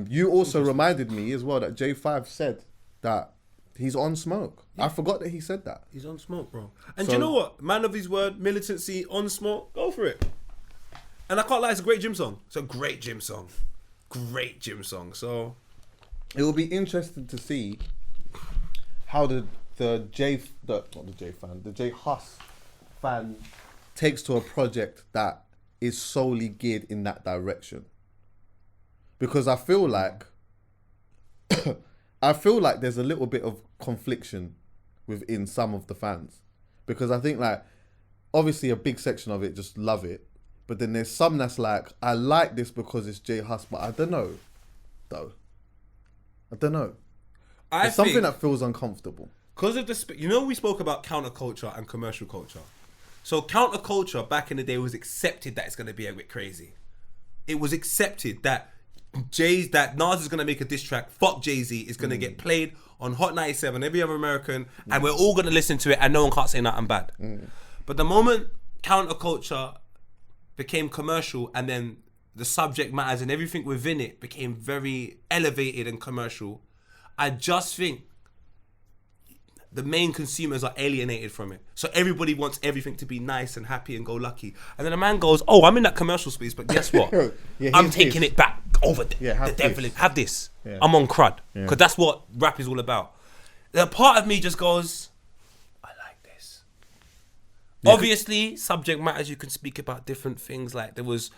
You also reminded me as well that J5 said that he's on smoke. Yeah. I forgot that he said that. He's on smoke, bro. And do you know what? Man of his word, militancy, on smoke, go for it. And I can't lie, it's a great gym song. It's a great gym song. Great gym song. So it will be interesting to see how the the J Hus fan takes to a project that is solely geared in that direction. Because I feel like there's a little bit of confliction within some of the fans. Because I think like obviously a big section of it just love it. But then there's some that's like, I like this because it's J Hus, but I don't know though. I don't know. It's something that feels uncomfortable. Because of the we spoke about counterculture and commercial culture. So counterculture back in the day was accepted that it's going to be a bit crazy. It was accepted that Nas is going to make a diss track. Fuck Jay-Z is going to get played on Hot 97, every other American, and we're all going to listen to it, and no one can't say nothing bad. But the moment counterculture became commercial, and then the subject matters and everything within it became very elevated and commercial, I just think the main consumers are alienated from it. So everybody wants everything to be nice and happy and go lucky. And then a man goes, oh, I'm in that commercial space, but guess what? I'm taking it back over the devil. Have this. Yeah. I'm on crud. Because that's what rap is all about. The part of me just goes, I like this. Yeah. Obviously, subject matters, you can speak about different things. Like it was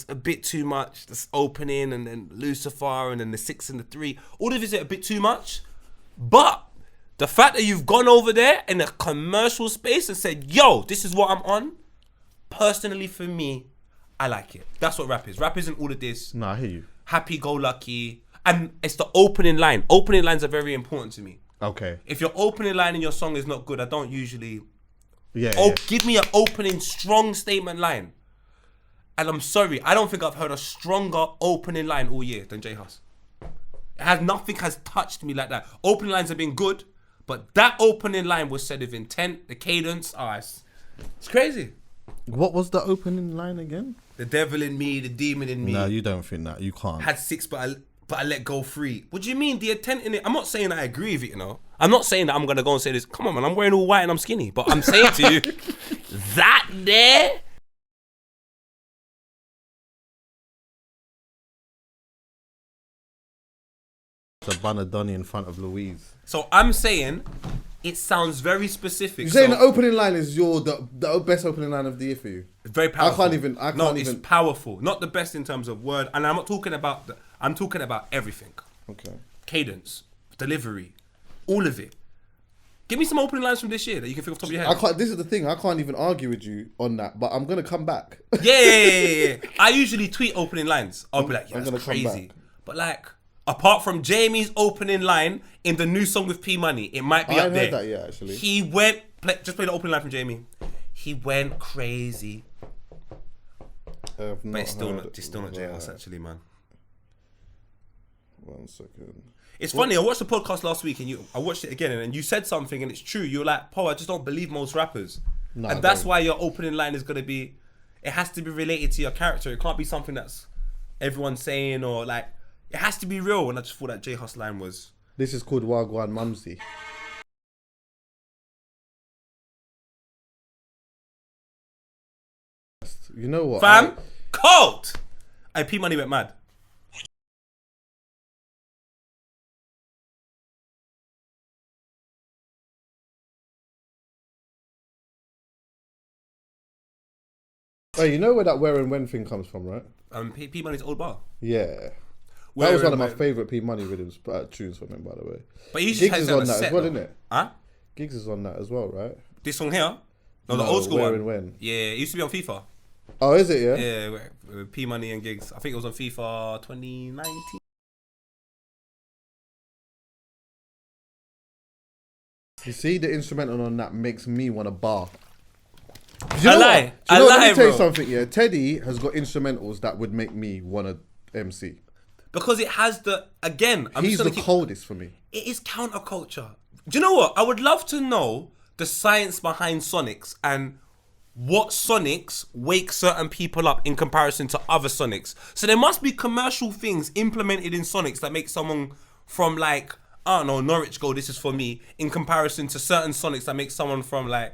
a bit too much, this opening and then Lucifer and then the 6 and the 3. All of it is a bit too much. But the fact that you've gone over there in a commercial space and said, yo, this is what I'm on, personally for me, I like it. That's what rap is. Rap isn't all of this. No, I hear you. Happy-go-lucky. And it's the opening line. Opening lines are very important to me. Okay. If your opening line in your song is not good, I don't usually... Yeah. Give me an opening, strong statement line. And I'm sorry, I don't think I've heard a stronger opening line all year than J Hus. Nothing has touched me like that. Opening lines have been good, but that opening line was said with intent, the cadence, it's crazy. What was the opening line again? The devil in me, the demon in me. No, you don't think that. You can't. Had 6, but I let go 3. What do you mean, the intent in it? I'm not saying I agree with it, I'm not saying that I'm going to go and say this. Come on, man, I'm wearing all white and I'm skinny. But I'm saying to you, that there... The Banadoni in front of Louise. So I'm saying it sounds very specific. You're saying the opening line is the best opening line of the year for you? It's very powerful. I can't it's even. Powerful. Not the best in terms of word. And I'm not talking about I'm talking about everything. Okay. Cadence, delivery, all of it. Give me some opening lines from this year that you can think off the top of your head. This is the thing. I can't even argue with you on that, but I'm gonna come back. Yeah. I usually tweet opening lines. I'll be like, yeah, that's crazy. But like, apart from Jamie's opening line in the new song with P Money, it might be up there. I heard that, yeah, actually. He went, just play the opening line from Jamie. He went crazy. But it's still not J Hus, actually, man. 1 second. It's funny, I watched the podcast last week and I watched it again and you said something and it's true. You're like, Paul, I just don't believe most rappers. No, and that's why your opening line is going to be, it has to be related to your character. It can't be something that's everyone's saying or like, it has to be real. And I just thought that J Hus line was... This is called Wagwan Mumsy. You know what? Fam, cold! And P Money went mad. Oh, you know where that where and when thing comes from, right? P Money's old bar. Yeah. That was one of my favourite P Money rhythms, tunes from him, by the way. But he Giggs is on that as well, isn't it? Huh? Giggs is on that as well, right? This song here? No, the old school where one. And when? Yeah, it used to be on FIFA. Oh, is it, yeah? Yeah, with P Money and Giggs. I think it was on FIFA 2019. You see, the instrumental on that makes me want to bar. I lie, let me tell you something, yeah. Teddy has got instrumentals that would make me want to MC. Because it has he's the coldest for me. It is counterculture. Do you know what? I would love to know the science behind Sonics and what Sonics wake certain people up in comparison to other Sonics. So there must be commercial things implemented in Sonics that make someone from like, I don't know, Norwich go, this is for me, in comparison to certain Sonics that make someone from like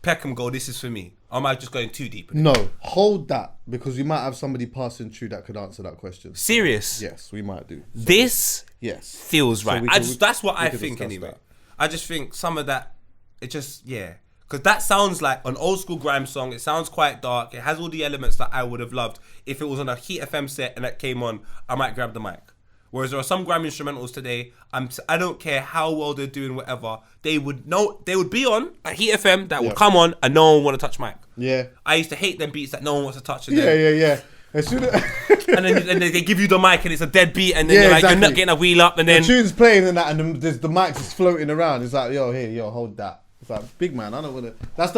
Peckham go, this is for me. Or am I just going too deep? No, hold that, because we might have somebody passing through that could answer that question. Serious? Yes, we might do. So, this yes feels right. That's what I think anyway. I just think some of that, it just, yeah. Because that sounds like an old school grime song. It sounds quite dark. It has all the elements that I would have loved. If it was on a Heat FM set and that came on, I might grab the mic. Whereas there are some grime instrumentals today, I don't care how well they're doing, whatever, they would be on a Heat FM that would come on and no one would want to touch mic. Yeah. I used to hate them beats that no one wants to touch. Yeah. As soon as and then they give you the mic and it's a dead beat and then you're like, you're not getting a wheel up and then... The tune's playing and that and the mic's just floating around. It's like, hold that. It's like, big man, I don't want to... That's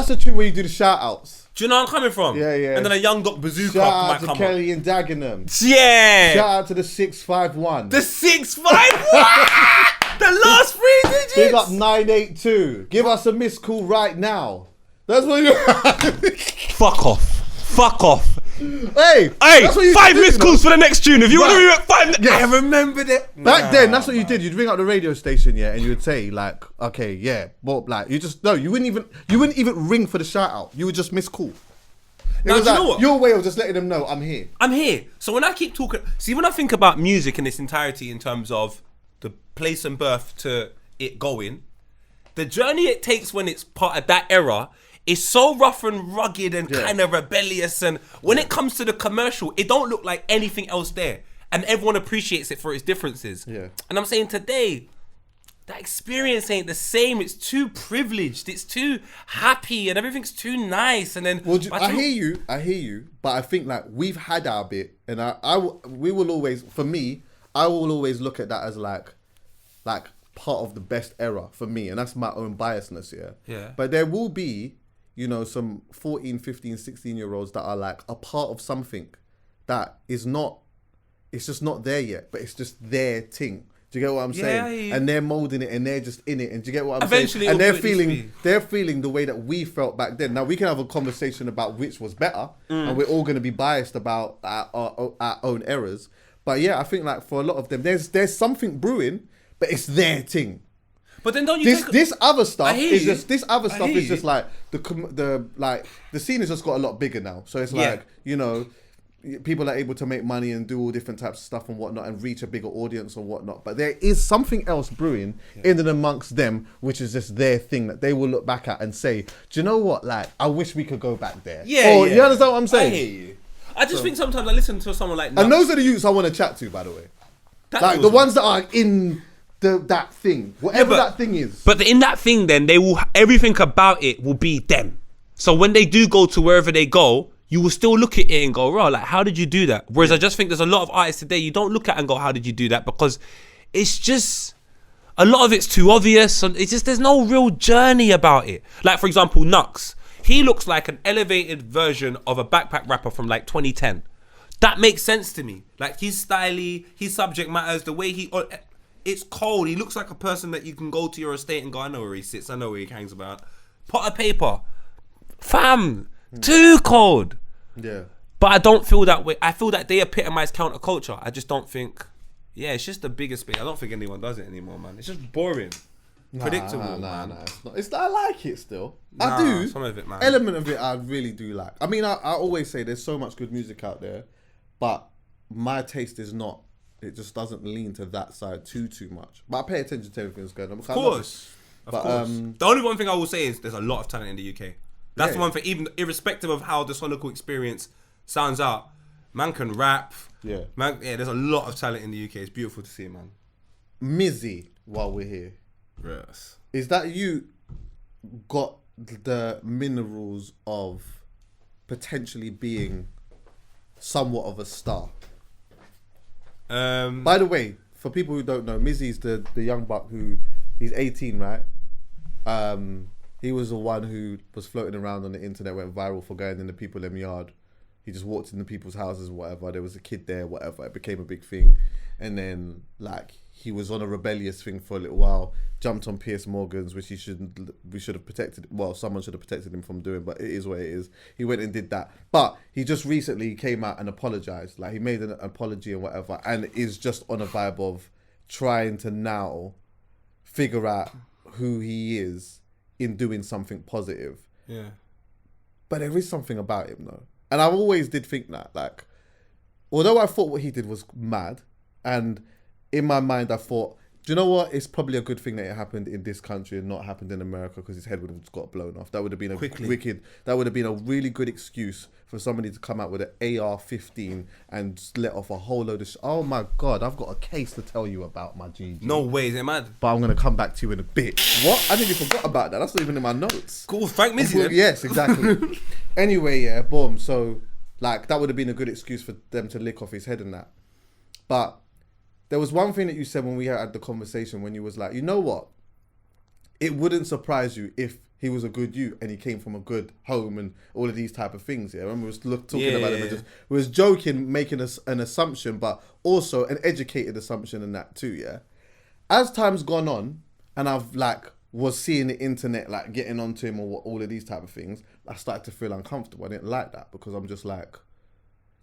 the tune where you do the shout-outs. Do you know where I'm coming from? Yeah. And then a young Doc Bazooka Shout out might to come Kelly and Dagenham. Yeah! Shout out to the 651. The 651! The last 3 digits! Big up 982. Give us a missed call right now. That's what you... Fuck off. Hey, Hey, that's what you 5 do, missed you know? calls for the next tune. If you want to Right. be at 5... Yes. I remembered it. Back then, that's what you did. You'd ring up the radio station, yeah, and you would say like, okay, yeah, but like, you wouldn't even ring for the shout out. You would just miss call. Now, do you know what? Your way of just letting them know I'm here. I'm here. So when I keep talking... See, when I think about music in its entirety in terms of the place and birth to it going, the journey it takes when it's part of that era is so rough and rugged and kind of rebellious. And when it comes to the commercial, it don't look like anything else there. And everyone appreciates it for its differences. Yeah. And I'm saying today, that experience ain't the same. It's too privileged. It's too happy and everything's too nice. And then... Well, I hear you. But I think like we've had our bit and I will always look at that as like part of the best era for me. And that's my own biasness, Yeah. But there will be, some 14, 15, 16-year-olds that are like a part of something that is not, it's just not there yet, but it's just their thing. Do you get what I'm saying? Yeah. And they're molding it and they're just in it. And do you get what I'm Eventually saying? And it'll they're feeling the way that we felt back then. Now we can have a conversation about which was better, and we're all going to be biased about our own errors. But yeah, I think like for a lot of them, there's something brewing, but it's their thing. But then don't you this other stuff is you. just like the scene has just got a lot bigger now. So it's like people are able to make money and do all different types of stuff and whatnot and reach a bigger audience or whatnot. But there is something else brewing in and amongst them, which is just their thing that they will look back at and say, do you know what? Like, I wish we could go back there. You understand what I'm saying? I hear you. I just think sometimes I listen to someone like... And those are the youths I want to chat to, by the way. Like the ones that are in that thing, whatever that thing is. But in that thing, then they will, everything about it will be them. So when they do go to wherever they go, you will still look at it and go, "Raw, like, how did you do that?" Whereas I just think there's a lot of artists today you don't look at and go, "How did you do that?" Because it's just a lot of it's too obvious, and it's just there's no real journey about it. Like for example, Nux, he looks like an elevated version of a backpack rapper from like 2010. That makes sense to me. Like he's styly, his subject matters, the way it's cold. He looks like a person that you can go to your estate and go, "I know where he sits, I know where he hangs about." Pot of paper, fam, too cold. Yeah. But I don't feel that way. I feel that they epitomise counterculture. I just don't think... Yeah, it's just the biggest bit. I don't think anyone does it anymore, man. It's just boring. Predictable, man. It's not. I like it still. Nah, I do. some of it, man. Element of it I really do like. I mean, I always say there's so much good music out there, but my taste is not... It just doesn't lean to that side too much. But I pay attention to everything that's going on. Of course. But, the only one thing I will say is there's a lot of talent in the UK. That's the one thing, even irrespective of how the sonical experience sounds out, man can rap. Yeah. Man, there's a lot of talent in the UK. It's beautiful to see, man. Mizzy, while we're here. Yes. Is that you got the minerals of potentially being somewhat of a star? By the way, for people who don't know, Mizzy's the young buck who, he's 18, right? He was the one who was floating around on the internet, went viral for going in the people in the yard. He just walked into people's houses, whatever. There was a kid there, whatever. It became a big thing. And then, like, he was on a rebellious thing for a little while. Jumped on Piers Morgan's, which we should have protected. Well, someone should have protected him from doing, but it is what it is. He went and did that. But he just recently came out and apologized. Like, he made an apology and whatever, and is just on a vibe of trying to now figure out who he is in doing something positive. Yeah. But there is something about him though. And I always did think that, like, although I thought what he did was mad, and in my mind I thought Do you know what? It's probably a good thing that it happened in this country and not happened in America, because his head would have got blown off. That would have been a Quickly. wicked. That would have been a really good excuse for somebody to come out with an AR-15 and just let off a whole load of. Oh my God! I've got a case to tell you about, my GG. No way, is it mad? But I'm gonna come back to you in a bit. What? I nearly forgot about that. That's not even in my notes. Cool, Frank Mizzy. then. Yes, exactly. Anyway, yeah, boom. So, like, that would have been a good excuse for them to lick off his head and that. But there was one thing that you said when we had the conversation, when you was like, you know what? It wouldn't surprise you if he was a good youth and he came from a good home and all of these type of things. Yeah, when we was talking about it, we was joking, making an assumption, but also an educated assumption and that too. Yeah. As time's gone on, and I've was seeing the internet getting onto him or all of these type of things, I started to feel uncomfortable. I didn't like that, because I'm just like,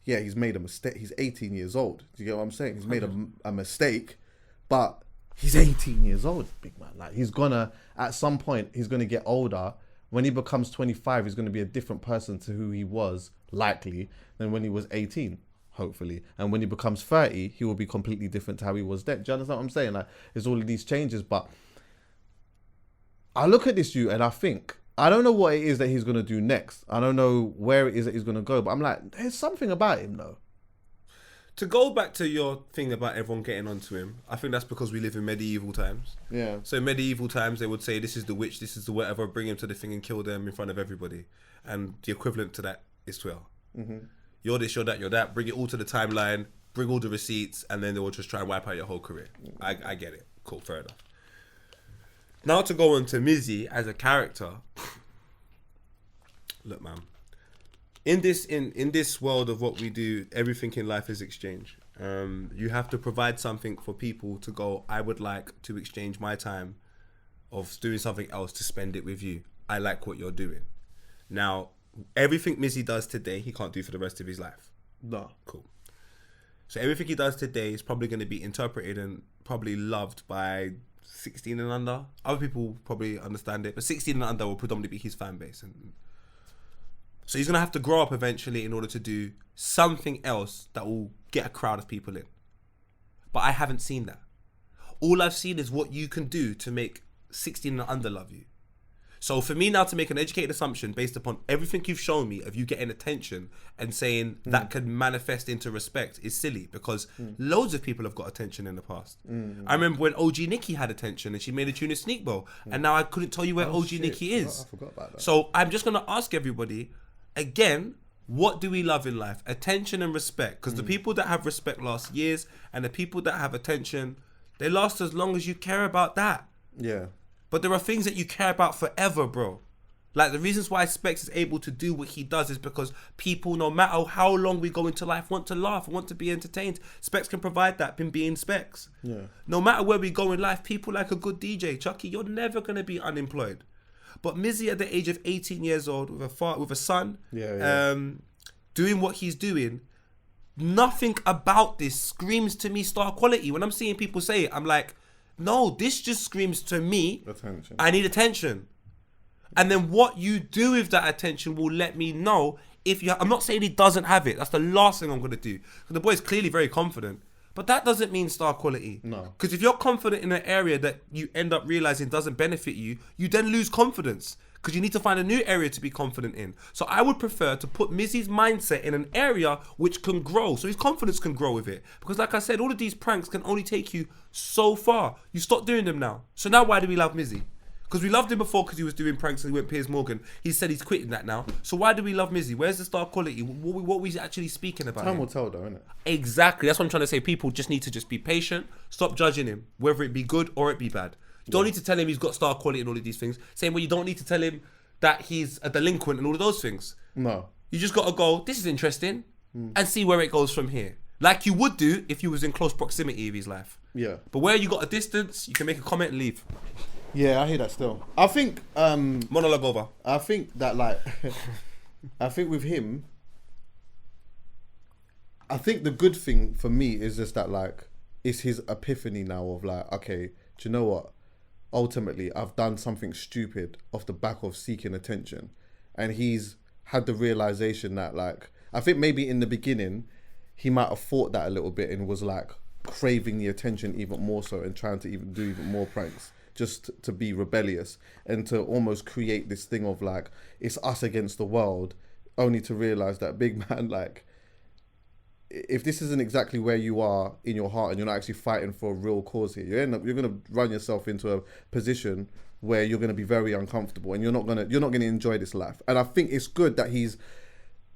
yeah, he's made a mistake. He's 18 years old. Do you get what I'm saying? He's made a mistake, but he's 18 years old, big man. Like, he's gonna, at some point, he's gonna get older. When he becomes 25, he's gonna be a different person to who he was, likely, than when he was 18, hopefully. And when he becomes 30, he will be completely different to how he was then. Do you understand what I'm saying? Like, there's all of these changes, but I look at this and I think, I don't know what it is that he's going to do next. I don't know where it is that he's going to go, but I'm like, there's something about him though. To go back to your thing about everyone getting onto him, I think that's because we live in medieval times. Yeah. So in medieval times, they would say, this is the witch, this is the whatever, bring him to the thing and kill them in front of everybody. And the equivalent to that is Twitter. Mm-hmm. You're this, you're that, bring it all to the timeline, bring all the receipts, and then they will just try and wipe out your whole career. I get it. Cool, fair enough. Now to go on to Mizzy as a character. Look, man. In this world of what we do, everything in life is exchange. You have to provide something for people to go, I would like to exchange my time of doing something else to spend it with you. I like what you're doing. Now, everything Mizzy does today, he can't do for the rest of his life. No. Cool. So everything he does today is probably going to be interpreted and probably loved by 16 and under. Other people probably understand it, but 16 and under will predominantly be his fan base. And so he's going to have to grow up eventually in order to do something else that will get a crowd of people in. But I haven't seen that. All I've seen is what you can do to make 16 and under love you. So for me now to make an educated assumption based upon everything you've shown me of you getting attention and saying that could manifest into respect is silly, because loads of people have got attention in the past. I remember when OG Nikki had attention and she made a tune in Sneak Bowl, and now I couldn't tell you where OG Nikki is. I forgot about that. So I'm just going to ask everybody, again, what do we love in life? Attention and respect. Because the people that have respect last years, and the people that have attention, they last as long as you care about that. Yeah. But there are things that you care about forever, bro. Like, the reasons why Specs is able to do what he does is because people, no matter how long we go into life, want to laugh, want to be entertained. Specs can provide that in being Specs. Yeah. No matter where we go in life, people like a good DJ. Chuckie, you're never going to be unemployed. But Mizzy at the age of 18 years old, with a son, doing what he's doing, nothing about this screams to me star quality. When I'm seeing people say it, I'm like, no, this just screams to me, attention. I need attention. And then what you do with that attention will let me know if you... I'm not saying he doesn't have it. That's the last thing I'm going to do. Because the boy's clearly very confident. But that doesn't mean star quality. No. Because if you're confident in an area that you end up realising doesn't benefit you, you then lose confidence. Because you need to find a new area to be confident in. So I would prefer to put Mizzy's mindset in an area which can grow. So his confidence can grow with it. Because like I said, all of these pranks can only take you so far. You stop doing them now. So now why do we love Mizzy? Because we loved him before because he was doing pranks and he went Piers Morgan. He said he's quitting that now. So why do we love Mizzy? Where's the star quality? What are we actually speaking about? Time will tell though, innit? Exactly. That's what I'm trying to say. People just need to just be patient. Stop judging him, whether it be good or it be bad. You don't need to tell him he's got star quality and all of these things. Same way you don't need to tell him that he's a delinquent and all of those things. No. You just got to go, this is interesting, and see where it goes from here. Like you would do if you was in close proximity of his life. Yeah. But where you got a distance, you can make a comment and leave. Yeah, I hear that still. I think... monologue over. I think that, like... I think with him... I think the good thing for me is just that, like, it's his epiphany now of, like, okay, do you know what? Ultimately, I've done something stupid off the back of seeking attention. And he's had the realization that, like... I think maybe in the beginning, he might have thought that a little bit and was like, craving the attention even more so and trying to even do even more pranks just to be rebellious and to almost create this thing of like, it's us against the world, only to realize that, big man, like, if this isn't exactly where you are in your heart and you're not actually fighting for a real cause here, you're going to run yourself into a position where you're going to be very uncomfortable and you're not going to enjoy this life. And I think it's good that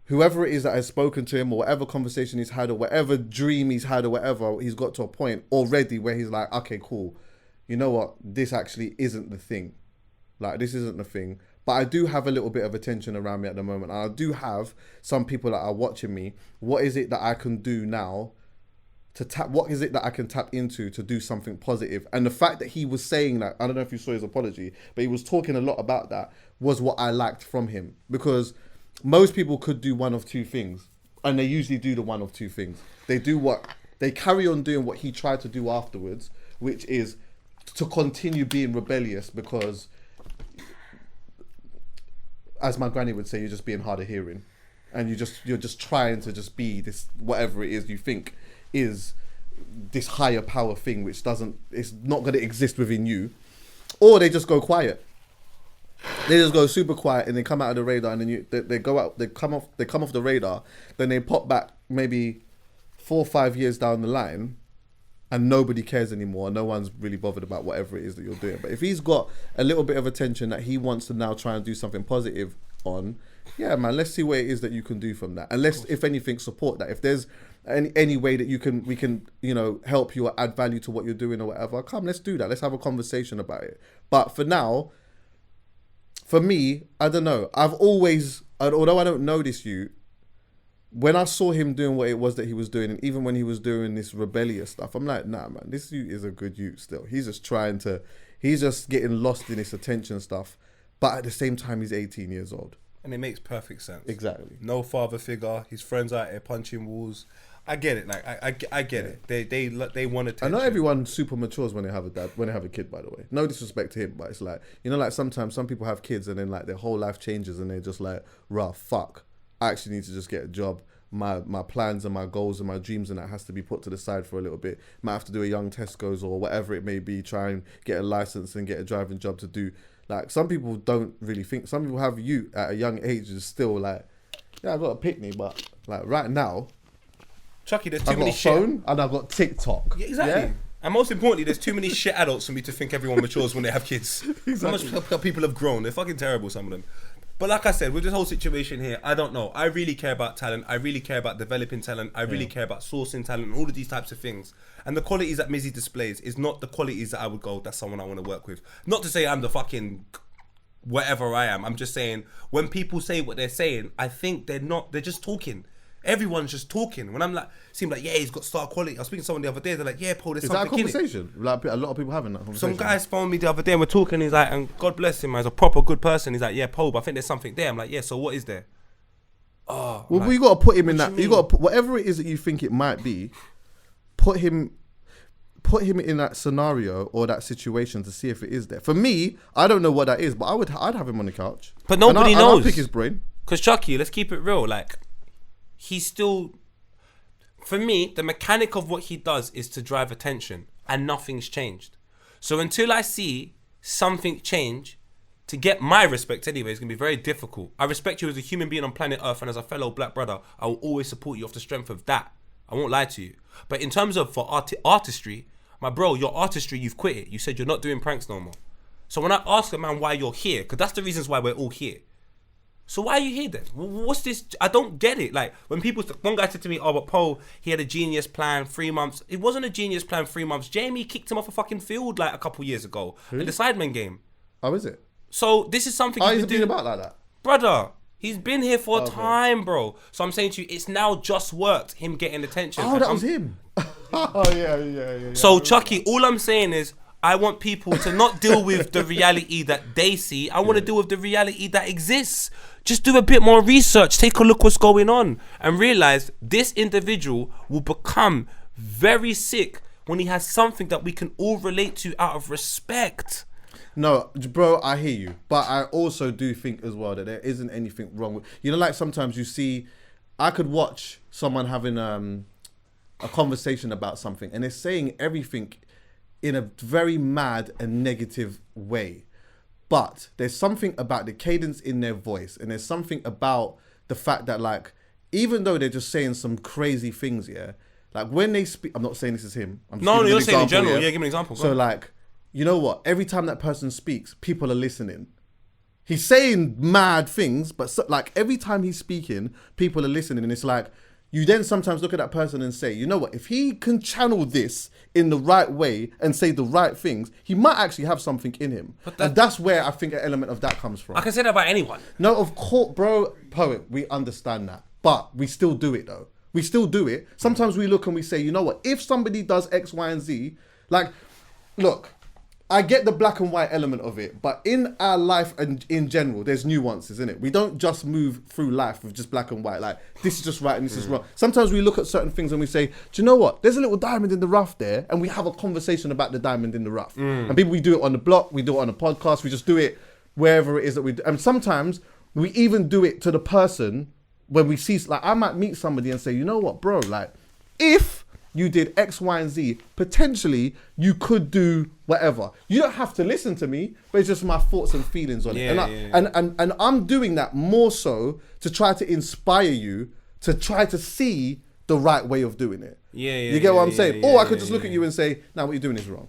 whoever it is that has spoken to him or whatever conversation he's had or whatever dream he's had or whatever, he's got to a point already where he's like, okay, cool. You know what? This actually isn't the thing. Like, this isn't the thing. But I do have a little bit of attention around me at the moment. And I do have some people that are watching me. What is it that I can do now to tap? What is it that I can tap into to do something positive? And the fact that he was saying that, I don't know if you saw his apology, but he was talking a lot about that, was what I liked from him. Because most people could do one of two things. And they usually do the one of two things. They carry on doing what he tried to do afterwards, which is to continue being rebellious because, as my granny would say, you're just being hard of hearing, and you're just trying to just be this whatever it is you think is this higher power thing, which it's not going to exist within you. Or they just go quiet. They just go super quiet and they come out of the radar, and then they go out, they come off the radar, then they pop back maybe 4 or 5 years down the line, and nobody cares anymore. No one's really bothered about whatever it is that you're doing. But if he's got a little bit of attention that he wants to now try and do something positive on, yeah, man, let's see what it is that you can do from that. And let's, if anything, support that. If there's any way that we can, help you or add value to what you're doing or whatever, come, let's do that. Let's have a conversation about it. But for now, for me, I don't know. I've always, although I don't know this when I saw him doing what it was that he was doing, and even when he was doing this rebellious stuff, I'm like, nah, man, this youth is a good youth still. He's just getting lost in this attention stuff. But at the same time, he's 18 years old. And it makes perfect sense. Exactly. No father figure. His friends out here punching walls. I get it. Like I get it. They want attention. And not everyone super matures when they have a kid, by the way. No disrespect to him, but it's like, like sometimes some people have kids and then like their whole life changes and they're just like, rah, fuck. I actually need to just get a job. My plans and my goals and my dreams and that has to be put to the side for a little bit. Might have to do a young Tesco's or whatever it may be, try and get a license and get a driving job to do. Like, some people don't really think. Some people have you at a young age is still like, yeah, I got a picnic, but like right now, Chuckie, there's too I've got many a phone and I've got TikTok. Yeah, exactly. Yeah? And most importantly, there's too many shit adults for me to think everyone matures when they have kids. Exactly. How much people have grown. They're fucking terrible, some of them. But like I said, with this whole situation here, I don't know. I really care about talent. I really care about developing talent. I really care about sourcing talent and all of these types of things. And the qualities that Mizzy displays is not the qualities that I would go, that's someone I want to work with. Not to say I'm the fucking whatever I am. I'm just saying, when people say what they're saying, I think they're just talking. Everyone's just talking. When I'm like, yeah, he's got star quality. I was speaking to someone the other day. They're like, yeah, Paul, there's something in it. Is that a conversation? Like, a lot of people having that conversation. Some guys phoned me the other day and we're talking. He's like, and God bless him, as a proper good person. He's like, yeah, Paul, but I think there's something there. I'm like, yeah, so what is there? Oh, well, you got to put him in that. You got to put whatever it is that you think it might be. Put him in that scenario or that situation to see if it is there. For me, I don't know what that is, but I'd have him on the couch. But nobody knows. I'll pick his brain. Because Chuckie, let's keep it real. Like, he's still. For me, the mechanic of what he does is to drive attention, and nothing's changed. So until I see something change, to get my respect anyway, it's going to be very difficult. I respect you as a human being on planet Earth, and as a fellow black brother, I will always support you off the strength of that. I won't lie to you. But in terms of for artistry, my bro, your artistry, you've quit it. You said you're not doing pranks no more. So when I ask a man why you're here, because that's the reasons why we're all here. So why are you here then? What's this? I don't get it. Like, when one guy said to me, oh, but Paul, he had a genius plan, 3 months. It wasn't a genius plan, 3 months. Jamie kicked him off a fucking field like a couple years ago. Who? In the Sidemen game. Oh, is it? So this is something he's been about like that? Brother, he's been here for a time, bro. So I'm saying to you, it's now just worked, him getting attention. Oh, that was him. Oh, yeah. So, Chuckie, all I'm saying is, I want people to not deal with the reality that they see. I want to deal with the reality that exists. Just do a bit more research. Take a look what's going on. And realize this individual will become very sick when he has something that we can all relate to out of respect. No, bro, I hear you. But I also do think as well that there isn't anything wrong with... like sometimes you see... I could watch someone having... a conversation about something, and they're saying everything in a very mad and negative way. But there's something about the cadence in their voice, and there's something about the fact that, like, even though they're just saying some crazy things, yeah, like when they speak, I'm not saying this is him. I'm just giving you're an saying in example, general. Yeah, give me an example. Go So on. like, you know what? Every time that person speaks, people are listening. He's saying mad things, but like every time he's speaking, people are listening, and it's like, you then sometimes look at that person and say, you know what, if he can channel this in the right way and say the right things, he might actually have something in him. And that's where I think an element of that comes from. I can say that about anyone. No, of course, bro, poet, we understand that. But we still do it though. We still do it. Sometimes we look and we say, you know what, if somebody does X, Y, and Z, like, look, I get the black and white element of it, but in our life and in general, there's nuances in it. We don't just move through life with just black and white. Like, this is just right and this is wrong. Sometimes we look at certain things and we say, do you know what? There's a little diamond in the rough there, and we have a conversation about the diamond in the rough. And people, we do it on the block, we do it on a podcast, we just do it wherever it is that we do. And sometimes we even do it to the person when we see, like, I might meet somebody and say, you know what, bro, like, if you did X, Y, and Z, potentially you could do whatever. You don't have to listen to me, but it's just my thoughts and feelings on it. And I'm doing that more so to try to inspire you to try to see the right way of doing it. You get what I'm saying? Or I could just look at you and say, nah, what you're doing is wrong.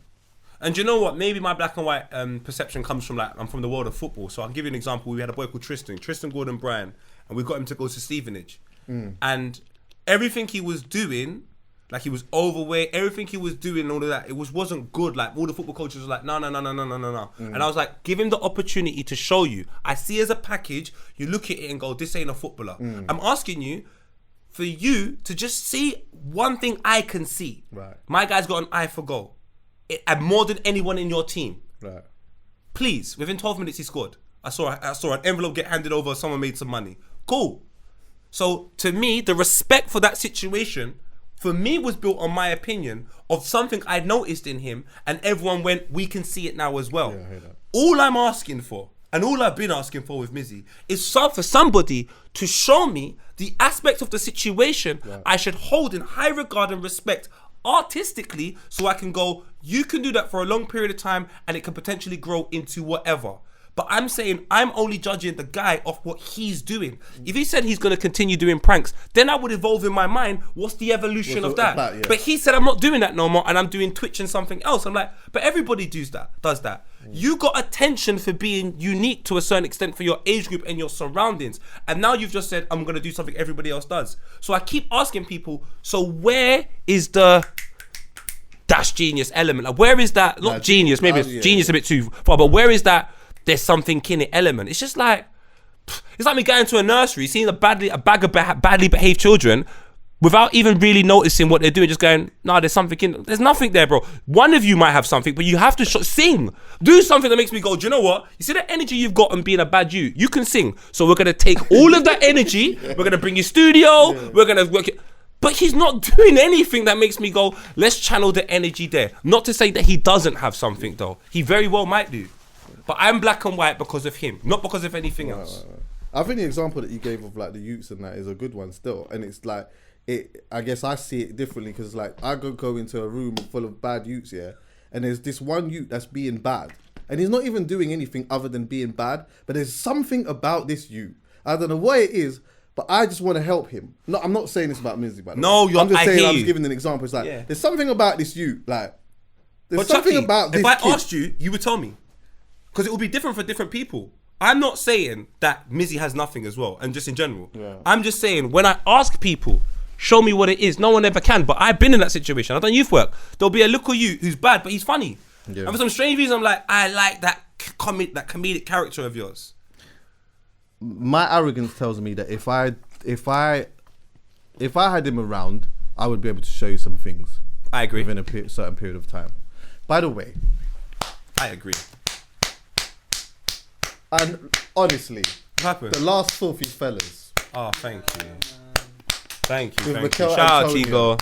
And you know what? Maybe my black and white perception comes from, like, I'm from the world of football. So I'll give you an example. We had a boy called Tristan Gordon Bryan, and we got him to go to Stevenage. And everything he was doing, like, he was overweight, everything he was doing and all of that, it wasn't good. Like, all the football coaches were like, no. And I was like, give him the opportunity to show you. I see as a package, you look at it and go, this ain't a footballer. I'm asking you for you to just see one thing I can see. Right. My guy's got an eye for goal. And more than anyone in your team. Right. Please, within 12 minutes he scored. I saw an envelope get handed over, someone made some money. Cool. So to me, the respect for that situation, for me, was built on my opinion of something I'd noticed in him, and everyone went, we can see it now as well. Yeah, I hear that. All I'm asking for, and all I've been asking for with Mizzy, is for somebody to show me the aspect of the situation I should hold in high regard and respect artistically, so I can go, you can do that for a long period of time and it can potentially grow into whatever. But I'm saying I'm only judging the guy off what he's doing. If he said he's going to continue doing pranks, then I would evolve in my mind, what's the evolution of that? But he said, I'm not doing that no more, and I'm doing Twitch and something else. I'm like, but everybody does that. You got attention for being unique to a certain extent for your age group and your surroundings. And now you've just said, I'm going to do something everybody else does. So I keep asking people, so where is the dash genius element? Like, where is that, not genius, maybe it's genius a bit too far, but where is that there's something in it element? It's just like, it's like me going to a nursery, seeing a bag of badly behaved children without even really noticing what they're doing, just going, nah, there's something in, there's nothing there, bro. One of you might have something, but you have to sing. Do something that makes me go, do you know what? You see that energy you've got and being a bad you can sing. So we're going to take all of that energy, we're going to bring you studio, we're going to work it. But he's not doing anything that makes me go, let's channel the energy there. Not to say that he doesn't have something though. He very well might do. But I'm black and white because of him, not because of anything else. Right. I think the example that you gave of, like, the youths and that is a good one still. And it's like, I guess I see it differently, because, like, I go into a room full of bad youths, and there's this one youth that's being bad. And he's not even doing anything other than being bad. But there's something about this youth. I don't know what it is, but I just want to help him. No, I'm not saying this about Mizzy, by the way. I'm just saying, I'm just giving an example. It's like, there's something about this youth, like, there's something Chuckie, about this if I kid. asked you, you would tell me. Because it will be different for different people. I'm not saying that Mizzy has nothing as well, and just in general. I'm just saying, when I ask people, show me what it is, no one ever can. But I've been in that situation. I've done youth work. There'll be a little you who's bad, but he's funny. And for some strange reason, I'm like, I like that comedic character of yours. My arrogance tells me that if I had him around, I would be able to show you some things. I agree. Within a certain period of time. By the way, I agree. And honestly, What happened? the last Filthy Fellas. Oh, thank you. Thank you. With Thank Mikel you. Shout out Antonio. Tigo.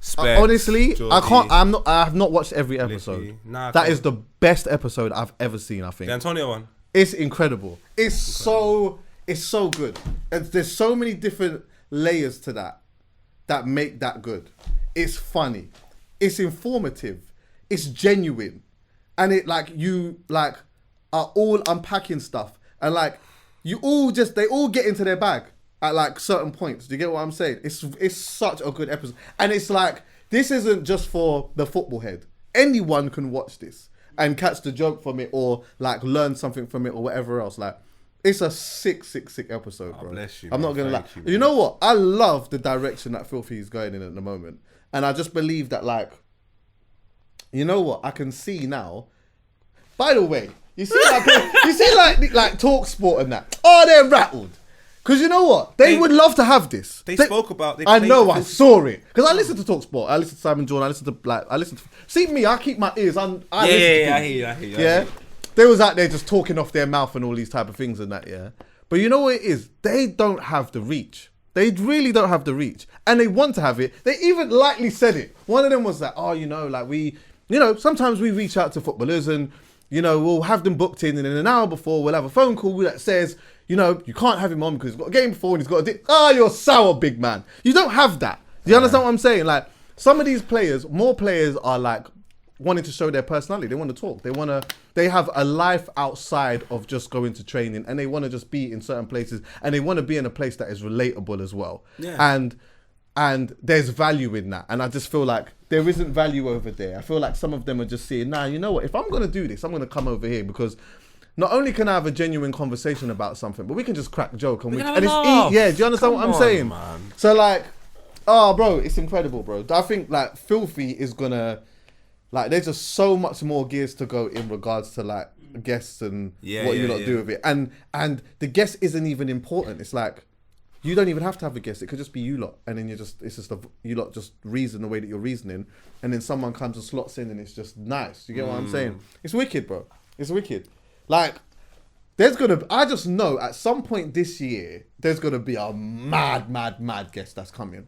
Specs, Honestly, Geordie, I have not watched every episode. Liffey. Nah, That come is the best episode I've ever seen, I think. the Antonio one. It's incredible. It's so good. And there's so many different layers to that make that good. it's funny, it's informative, it's genuine, and it like you like are all unpacking stuff, and like they all get into their bag at like certain points. Do you get what I'm saying? It's such a good episode, and it's like this isn't just for the football head. Anyone can watch this and catch the joke from it, or like learn something from it, or whatever else. Like, it's a sick episode, bro. Bless you, I'm man. not gonna lie. Thank you, You know what? I love the direction that Filthy is going in at the moment, and I just believe that, like, you know what? I can see now. By the way, you see like Talk Sport and that. Oh, they're rattled. Because you know what? They would love to have this. They spoke about... I know, I saw it. Because I listen to Talk Sport. I listen to Simon Jordan. I listen to... See me, I keep my ears. I hear you. Yeah? They was out there just talking off their mouth and all these type of things and that, yeah? But you know what it is? They don't have the reach. They really don't have the reach. And they want to have it. They even lightly said it. One of them was like, oh, you know, like sometimes we reach out to footballers and, you know, we'll have them booked in, and in an hour before we'll have a phone call that says, you know, you can't have him on because he's got a game before and he's got a you're sour, big man. You don't have that. Do you understand what I'm saying? Like, some of these players, more players are like wanting to show their personality. They want to talk. They have a life outside of just going to training, and they want to just be in certain places, and they want to be in a place that is relatable as well. Yeah. And there's value in that. And I just feel like there isn't value over there. I feel like some of them are just seeing, you know what? If I'm going to do this, I'm going to come over here, because not only can I have a genuine conversation about something, but we can just crack a joke. And it's yeah, do you understand what I'm saying? Man. So like, oh, bro, it's incredible, bro. I think like Filthy is going to, like, there's just so much more gears to go in regards to like guests and what you lot do with it. And the guest isn't even important. It's like, you don't even have to have a guest. It could just be you lot, and then you lot just reason the way that you're reasoning, and then someone comes and slots in, and it's just nice. You get what I'm saying? It's wicked, bro. It's wicked. Like, I just know at some point this year there's gonna be a mad guest that's coming,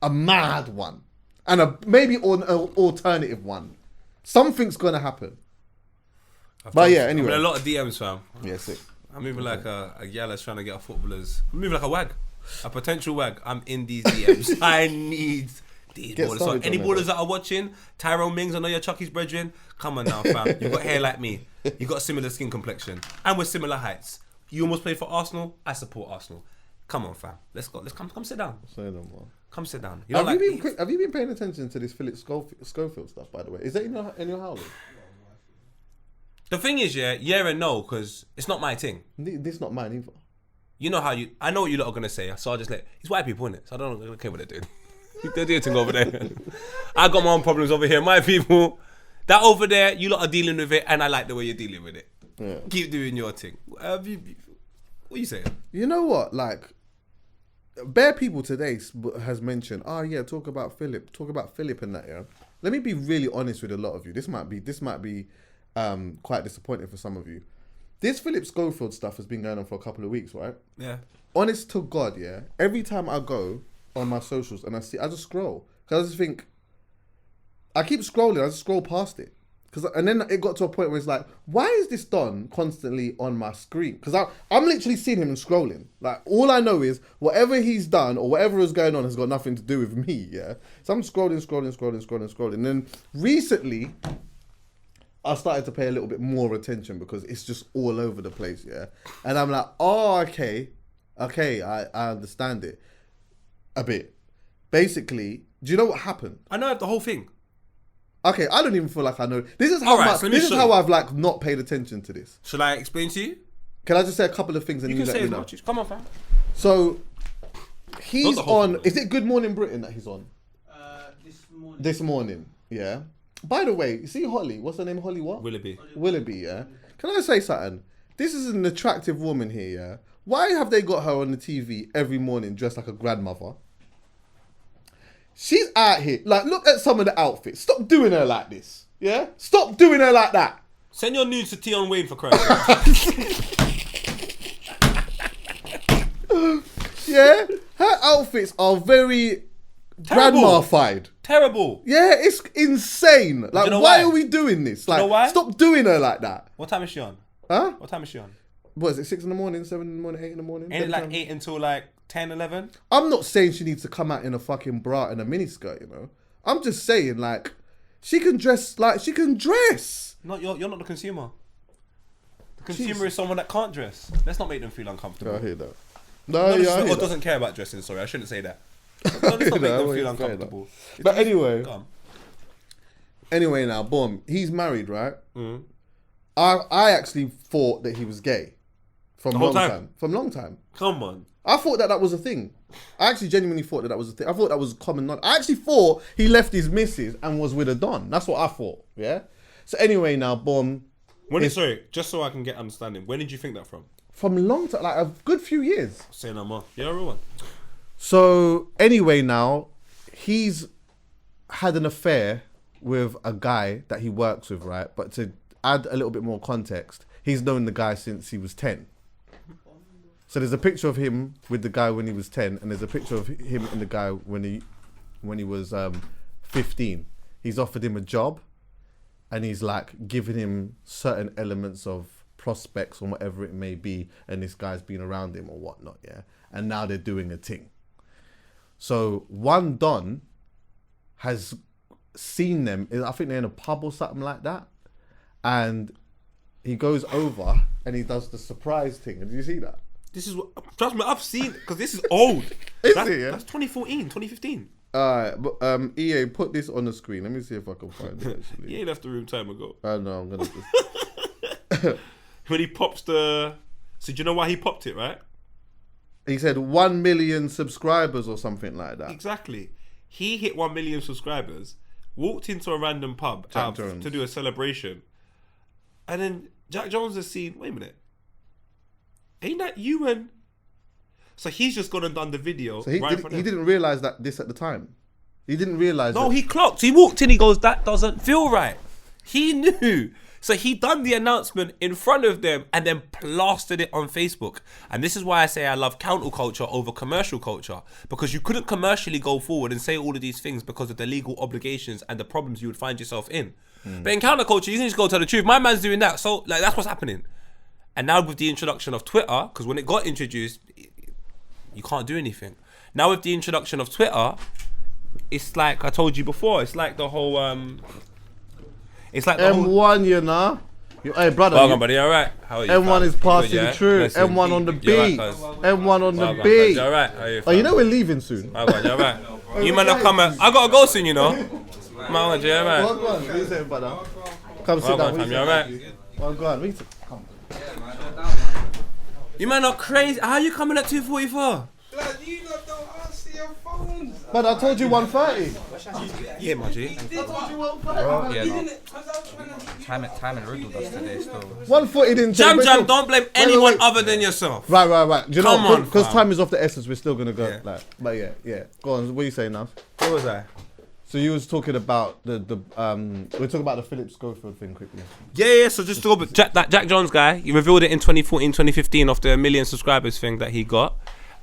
a mad one, and maybe an alternative one. Something's gonna happen. But yeah, anyway, a lot of DMs, fam. Yeah, sick. I'm moving like a gal that's trying to get a footballers. I'm moving like a wag. A potential wag. I'm in these DMs. I need these ballers. So any ballers that are watching, Tyrone Mings, I know you're Chuckie's brethren. Come on now, fam. You've got hair like me. You've got a similar skin complexion. And we're similar heights. You almost played for Arsenal. I support Arsenal. Come on, fam. Let's go. Let's come sit down. Come sit down. Have you been paying attention to this Philip Schofield stuff, by the way? Is that in your house? The thing is, yeah and no, because it's not my thing. This is not mine either. You know how I know what you lot are going to say, so I'll just it's white people, innit? So I don't care what they're doing. They're doing thing over there. I got my own problems over here. My people, that over there, you lot are dealing with it, and I like the way you're dealing with it. Yeah. Keep doing your thing. What are you saying? You know what? Like, bare people today has mentioned, talk about Philip and that, yeah. Let me be really honest with a lot of you. This might be quite disappointing for some of you. This Philip Schofield stuff has been going on for a couple of weeks, right? Yeah. Honest to God, yeah. Every time I go on my socials and I just scroll. Because I just think, I keep scrolling, I just scroll past it. And then it got to a point where it's like, why is this Don constantly on my screen? Because I'm literally seeing him and scrolling. Like, all I know is whatever he's done or whatever is going on has got nothing to do with me, yeah? So I'm scrolling. And then recently, I started to pay a little bit more attention because it's just all over the place, yeah? And I'm like, oh, okay, I understand it a bit. Basically, do you know what happened? I know the whole thing. Okay, I don't even feel like I know. This is how I've like not paid attention to this. Shall I explain to you? Can I just say a couple of things and you let me know? Come on, fam. So, he's on, is it Good Morning Britain that he's on? This morning, yeah. By the way, you see Holly? What's her name? Holly what? Willoughby, yeah. Can I say something? This is an attractive woman here, yeah. Why have they got her on the TV every morning dressed like a grandmother? She's out here. Like, look at some of the outfits. Stop doing her like this, yeah? Stop doing her like that. Send your nudes to Tion Wayne for Christ's sake. Yeah? Her outfits are very grandma-fied. Terrible. Yeah, it's insane. Like, why are we doing this? Like, you know why? Stop doing her like that. What time is she on? Huh? What time is she on? What is it, 6 in the morning, 7 in the morning, 8 in the morning? Ain't it like 8 until like 10, 11? I'm not saying she needs to come out in a fucking bra and a miniskirt, you know? I'm just saying, like, she can dress like she can dress. No, you're not the consumer. The consumer is someone that can't dress. Let's not make them feel uncomfortable. Yeah, I hear that. No, Doesn't care about dressing. Sorry, I shouldn't say that. Let's not make them feel uncomfortable. But anyway, now, boom, he's married, right? Mm. I actually thought that he was gay from The whole long time? From long time. Come on. I thought that was a thing. I actually genuinely thought that was a thing. I thought that was common knowledge. I actually thought he left his missus and was with a don. That's what I thought. Yeah. So anyway, now, boom. Sorry, just so I can get understanding. When did you think that from? From long time, like a good few years. Say no more. Yeah, real one. So anyway, now he's had an affair with a guy that he works with, right? But to add a little bit more context, he's known the guy since he was 10. So there's a picture of him with the guy when he was 10, and there's a picture of him and the guy when he was 15. He's offered him a job, and he's like giving him certain elements of prospects or whatever it may be, and this guy's been around him or whatnot, yeah. And now they're doing a thing. So one don has seen them. I think they're in a pub or something like that, and he goes over and he does the surprise thing. Did you see that? This is what, trust me, I've seen, because this is old. Is it, yeah? That's 2014, 2015. Alright, but EA, put this on the screen. Let me see if I can find it, actually. He left the room time ago. I know, I'm going to just... When he pops the... So do you know why he popped it, right? He said 1 million subscribers or something like that. Exactly. He hit 1 million subscribers, walked into a random pub to do a celebration, and then Jack Jones has seen, wait a minute, ain't that you? And so he's just gone and done the video. So he didn't realise that this at the time. He didn't realise. No, he clocked. He walked in. He goes, that doesn't feel right. He knew. So he done the announcement in front of them and then plastered it on Facebook. And this is why I say I love counterculture over commercial culture, because you couldn't commercially go forward and say all of these things because of the legal obligations and the problems you would find yourself in. But in counterculture, you can just go tell the truth. My man's doing that. So like that's what's happening. And now with the introduction of Twitter, because when it got introduced, you can't do anything. Now with the introduction of Twitter, it's like I told you before. It's like the whole. It's like the M1, you know. Hey brother. Welcome, buddy. All right. How are you? M1 is passing good, yeah? through. Listen, M1 on the beat. Right, M1 on the welcome, beat. you all right? How are you? Oh, you know we're leaving soon. All right, you all right? You man, come. I gotta go soon, you know. Man, you all right? Well, go on. What you saying, brother? Come sit down. Fam, you all right? Well, go on. Come. You man are crazy. How you coming at 2:44? Blood, you lot don't answer your phones. But I told you 1:30. Yeah, my G. I told you 1:30. Bro, yeah, no. Because I was trying to... Time and Rudolph does today still. 1:40 didn't Jam, take- jam. Don't blame anyone wait. other than yourself. Right. Do you Come know? on, Because fam. time is of the essence. We're still gonna go. Yeah. Like, but yeah. Go on. What are you saying now? What was I? So you was talking about we're talking about the Philip Schofield thing quickly. Yeah. So just talk about that Jack Jones guy. He revealed it in 2014, 2015 after a million subscribers thing that he got.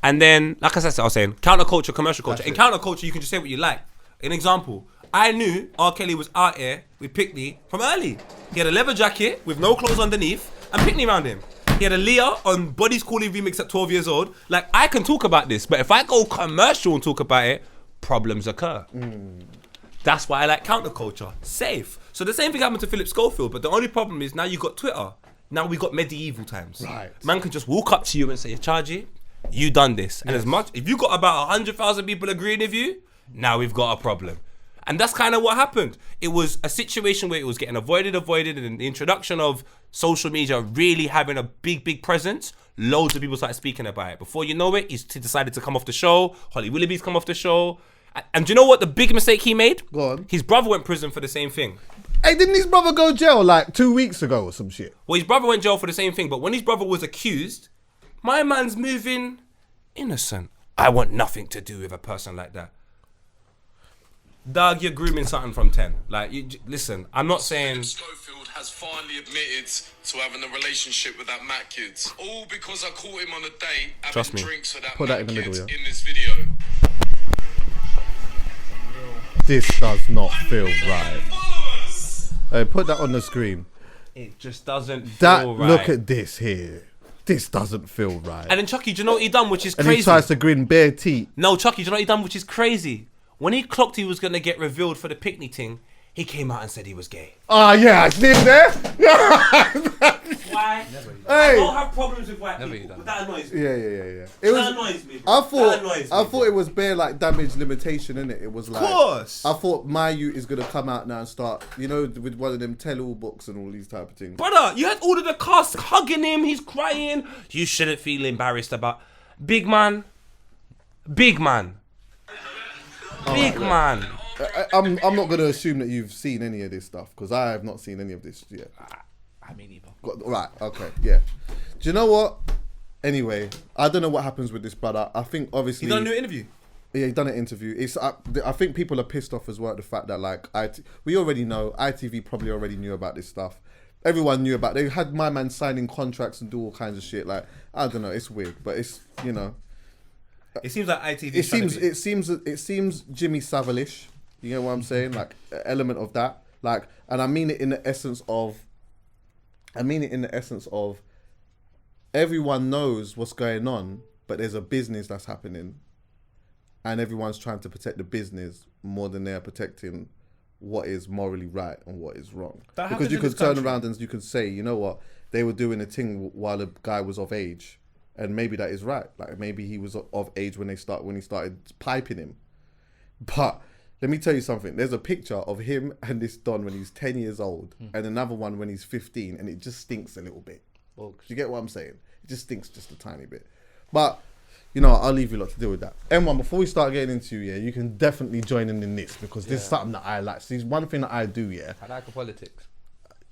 And then, like I was saying, counterculture, commercial culture. In counterculture, you can just say what you like. An example, I knew R. Kelly was out here with Pickney from early. He had a leather jacket with no clothes underneath and Pickney around him. He had a Leah on Body's Calling remix at 12 years old. Like, I can talk about this, but if I go commercial and talk about it, problems occur. That's why I like counterculture. Safe. So the same thing happened to Philip Schofield, but the only problem is now you got Twitter. Now we got medieval times. Right. Man can just walk up to you and say, Chargy, you done this. And as much, if you got about 100,000 people agreeing with you, now we've got a problem. And that's kind of what happened. It was a situation where it was getting avoided, and the introduction of social media really having a big presence, loads of people started speaking about it. Before you know it, he's decided to come off the show. Holly Willoughby's come off the show. And do you know what the big mistake he made? Go on. His brother went prison for the same thing. Hey, didn't his brother go jail like 2 weeks ago or some shit? Well, his brother went jail for the same thing, but when his brother was accused, my man's moving innocent. I want nothing to do with a person like that. Dog, you're grooming something from 10. Like, listen, I'm not saying... Schofield has finally admitted to having a relationship with that Mac kid. All because I caught him on a date having Trust me. drinks with that Put that Mac in the kid middle, yeah. in this video. This does not feel right. Hey, put that on the screen. It just doesn't That feel right. look at this here. This doesn't feel right. And then Chuckie, do you know what he done, which is And crazy? he tries to grin bare teeth. No, Chuckie, do you know what he done, which is crazy? when he clocked he was gonna get revealed for the picnic thing, he came out and said he was gay. Ah, yeah, I see him there. Why? Hey. I don't have problems with white Never people, done but that annoys me. Yeah. It That was. annoys me. I Bro. thought it was bare like damage limitation, innit? It was like. Of course. I thought my youth is gonna come out now and start, with one of them tell-all books and all these type of things. Brother, you had all of the cast hugging him. He's crying. You shouldn't feel embarrassed about big man. Big man. I'm not gonna assume that you've seen any of this stuff because I have not seen any of this yet. I mean, either. Right, okay, yeah. Do you know what? Anyway, I don't know what happens with this brother. I think obviously You done a new interview? Yeah, he done an interview. I think people are pissed off as well at the fact that like we already know ITV probably already knew about this stuff. Everyone knew about. They had my man signing contracts and do all kinds of shit. Like I don't know, it's weird, but it's It seems like ITV. It seems Jimmy Savile-ish. You know what I'm saying? Like an element of that. Like, and I mean it in the essence of. Everyone knows what's going on, but there's a business that's happening, and everyone's trying to protect the business more than they are protecting what is morally right and what is wrong. Because you could turn around and you could say, you know what, they were doing a thing while the guy was of age, and maybe that is right. Like maybe he was of age when he started piping him. But let me tell you something. There's a picture of him and this Don when he's 10 years old, and another one when he's 15, and it just stinks a little bit. Do you get what I'm saying? It just stinks just a tiny bit. But, I'll leave you lot to deal with that. M1, before we start getting into you can definitely join in this because this is something that I like. See, one thing that I do, I like politics.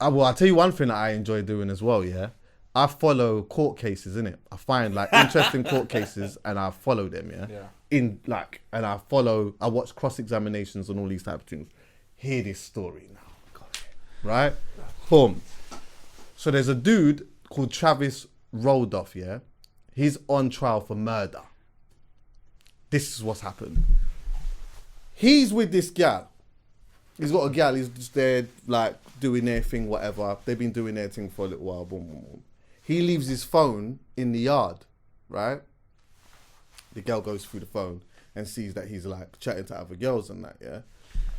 I'll tell you one thing that I enjoy doing as well, yeah? I follow court cases, innit? I find like interesting court cases and I follow them, yeah? I watch cross-examinations and all these type of things. Hear this story now. Right? Boom. So there's a dude called Travis Rudolph, yeah? He's on trial for murder. This is what's happened. He's with this gal. He's got a gal, he's just there, like, doing their thing, whatever. They've been doing their thing for a little while, boom, boom, boom. He leaves his phone in the yard, right? The girl goes through the phone and sees that he's, like, chatting to other girls and that, yeah?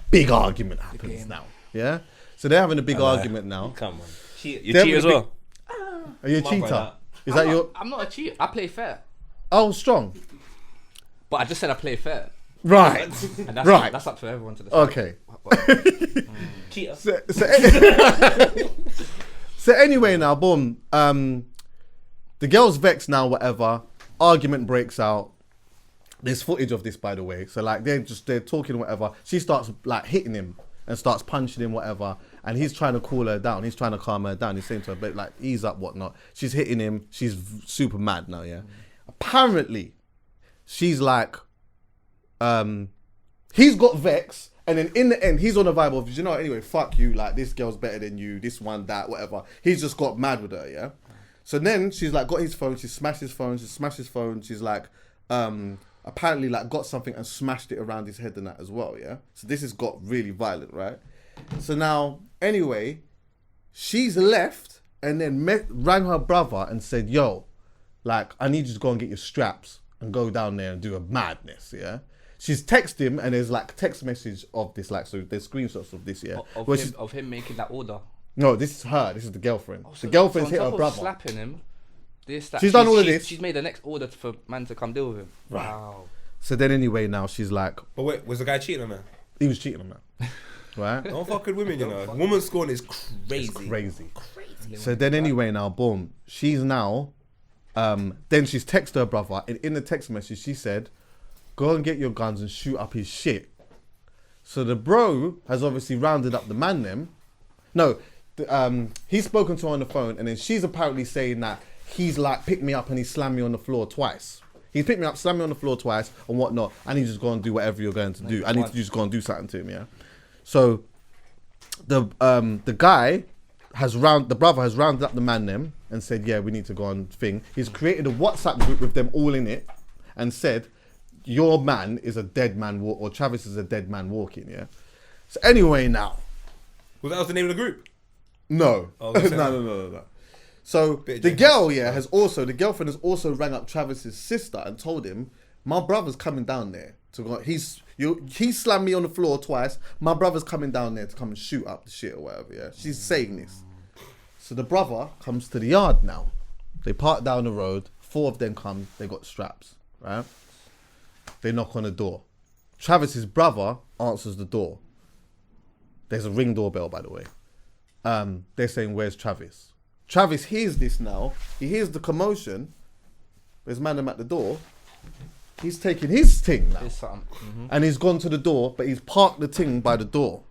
Big argument happens now, yeah? So they're having a big argument now. Come on. You cheat as well? Are you a cheater? Is that your... I'm not a cheater. I play fair. Oh, strong. But I just said I play fair. Right. And that's Right. That's up to everyone to decide. Okay. Cheater. So anyway now, boom. The girl's vexed now, whatever. Argument breaks out. There's footage of this, by the way. So like they're talking, whatever. She starts like hitting him and starts punching him, whatever. And he's trying to cool her down. He's trying to calm her down. He's saying to her, but like, ease up, whatnot. She's hitting him. She's super mad now, yeah? Apparently, she's like, he's got vex. And then in the end, he's on a vibe of, anyway, fuck you. Like, this girl's better than you. This one, that, whatever. He's just got mad with her, yeah? So then she's like, got his phone. She smashed his phone. She's like, apparently like got something and smashed it around his head and that as well, yeah? So this has got really violent, right? So now, anyway, she's left and then rang her brother and said, yo, like, I need you to go and get your straps and go down there and do a madness, yeah? She's texted him and there's like text message of this, like, so there's screenshots of this, yeah? Of him making that order. No, this is her. This is the girlfriend. The girlfriend's hit her brother. Slapping him. She's done all of this. She's made the next order for man to come deal with him. Right. Wow. So then anyway, now she's like... But wait, was the guy cheating on her? He was cheating on her. Right? Don't fuck with women, Woman scorn is crazy. It's crazy. So then anyway, now, boom. She's now... then she's texted her brother. And in the text message, she said, go and get your guns and shoot up his shit. So the bro has obviously rounded up the man them. No, he's spoken to her on the phone. And then she's apparently saying that he's like picked me up and he slammed me on the floor twice. He picked me up, slammed me on the floor twice and whatnot. I need to just go and do whatever you're going to do. I need to just go and do something to him, yeah? So the brother has rounded up the man them and said, yeah, we need to go on thing. He's created a WhatsApp group with them all in it and said, your man is a dead man or Travis is a dead man walking, yeah? So anyway now. Was that the name of the group? No. Oh, no. So the girlfriend has also rang up Travis's sister and told him, my brother's coming down there to go. He slammed me on the floor twice. My brother's coming down there to come and shoot up the shit or whatever, yeah? She's saying this. So the brother comes to the yard now. They park down the road. 4 of them come. They got straps, right? They knock on the door. Travis's brother answers the door. There's a ring doorbell, by the way. They're saying, where's Travis? Travis hears this now. He hears the commotion. There's man at the door. He's taking his thing now. And he's gone to the door, but he's parked the thing by the door.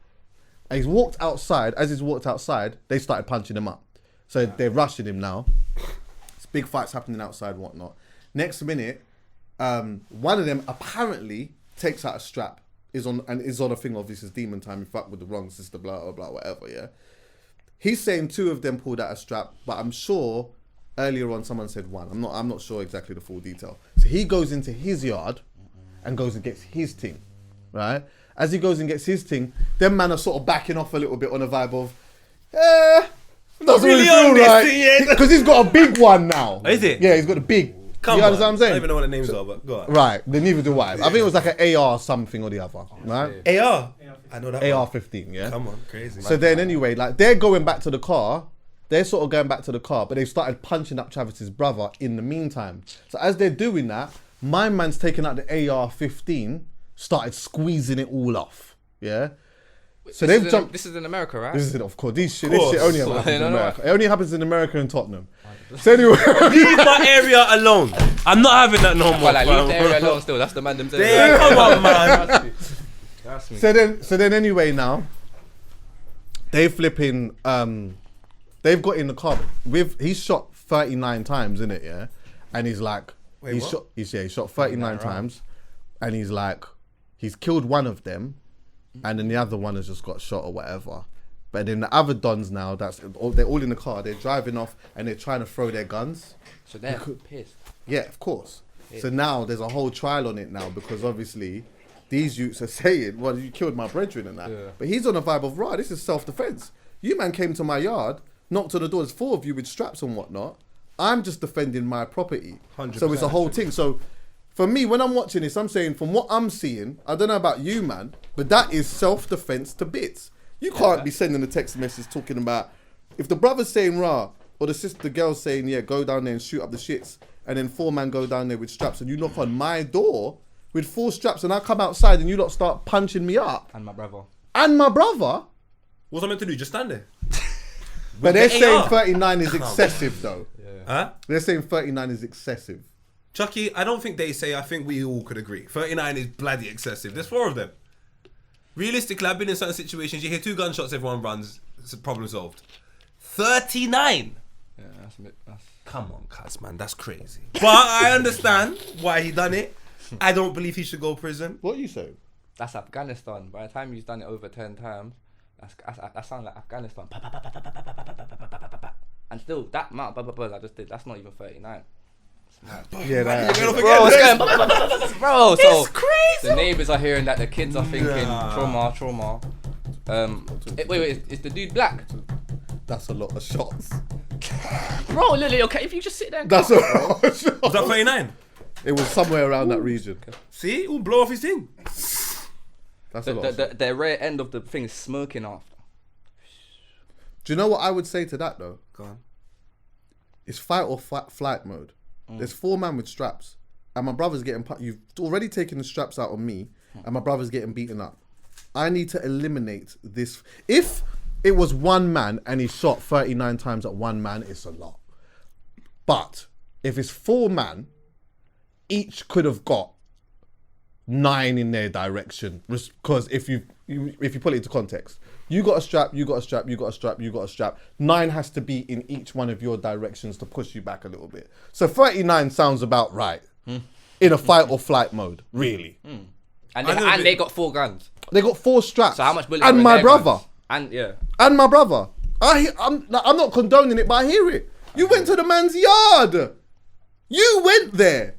And he's walked outside. As he's walked outside, they started punching him up. So they're rushing him now. It's big fights happening outside and whatnot. Next minute, one of them apparently takes out a strap. Is on a thing of this is demon time. You fuck with the wrong sister, blah, blah, blah, whatever, yeah? He's saying 2 of them pulled out a strap, but I'm sure earlier on someone said 1. I'm not sure exactly the full detail. So he goes into his yard and goes and gets his thing, right? As he goes and gets his thing, them man are sort of backing off a little bit on a vibe of, doesn't really feel right. Because he's got a big one now. Is it? Yeah, he's got a big. Come you on. understand what I'm saying? I don't even know what the names are, but go on. Right, then neither do I. I think it was like an AR something or the other, right? AR? I know that AR-15, yeah? Come on, crazy. So then anyway, like they're going back to the car. They're sort of going back to the car, but they've started punching up Travis's brother in the meantime. So as they're doing that, my man's taking out the AR-15, started squeezing it all off, yeah? So they've jumped... This is in America, right? This is it, of course. This shit only happens in No. America. It only happens in America and Tottenham. So anyway... Leave my area alone. I'm not having that no more. Well, like, leave fam. the area alone still. That's the man themselves. Yeah, come on, man. That's me. So then anyway now, they flipping they've got in the car he's shot 39 times, innit, yeah? And he's like he shot 39 times and he's like he's killed one of them and then the other one has just got shot or whatever. But then the other dons now, they're all in the car, they're driving off and they're trying to throw their guns. So they're pissed. Yeah, of course. Yeah. So now there's a whole trial on it now because obviously these youths are saying, well, you killed my brethren and that. Yeah. But he's on a vibe of, right, this is self-defense. You man came to my yard, knocked on the door, there's 4 of you with straps and whatnot. I'm just defending my property. 100%. So it's a whole thing. So for me, when I'm watching this, I'm saying from what I'm seeing, I don't know about you, man, but that is self-defense to bits. You can't be sending a text message talking about, if the brother's saying rah, or the girl's saying, yeah, go down there and shoot up the shits, and then 4 man go down there with straps and you knock on my door with 4 straps and I come outside and you lot start punching me up. And my brother. What's I meant to do? Just stand there. But they're saying 39 is excessive though. Yeah. Huh? They're saying 39 is excessive. Chuckie, I don't think they say, I think we all could agree. 39 is bloody excessive. There's 4 of them. Realistically, I've been in certain situations, you hear 2 gunshots, everyone runs, it's a problem solved. 39? Yeah, that's a bit... Come on, cuz, man, that's crazy. But I understand why he done it. I don't believe he should go to prison. What you say? That's Afghanistan. By the time he's done it over 10 times, that sounds like Afghanistan. And still, that amount of I just did, that's not even 39. Yeah, that. Bro, what's going Bro, so crazy. The neighbours are hearing that, the kids are thinking trauma. Wait, is the dude black? That's a lot of shots. Bro, Lily, okay, if you just sit there. That's a lot of shots. Was that 39? It was somewhere around that region. See, he'll blow off his thing. That's a lot. The rare end of the thing is smirking after. Do you know what I would say to that though? Go on. It's fight or flight mode. There's 4 man with straps, and my brother's getting. You've already taken the straps out on me, and my brother's getting beaten up. I need to eliminate this. If it was 1 man and he shot 39 times at 1 man, it's a lot. But if it's 4 man, each could have got 9 in their direction. Because if you put it into context, you got a strap, you got a strap, you got a strap, you got a strap. 9 has to be in each one of your directions to push you back a little bit. So 39 sounds about right in a fight or flight mode, really. And they got 4 guns. They got 4 straps. So how much bullets? And my brother. Guns? And my brother. I'm not condoning it, but I hear it. You went to the man's yard. You went there.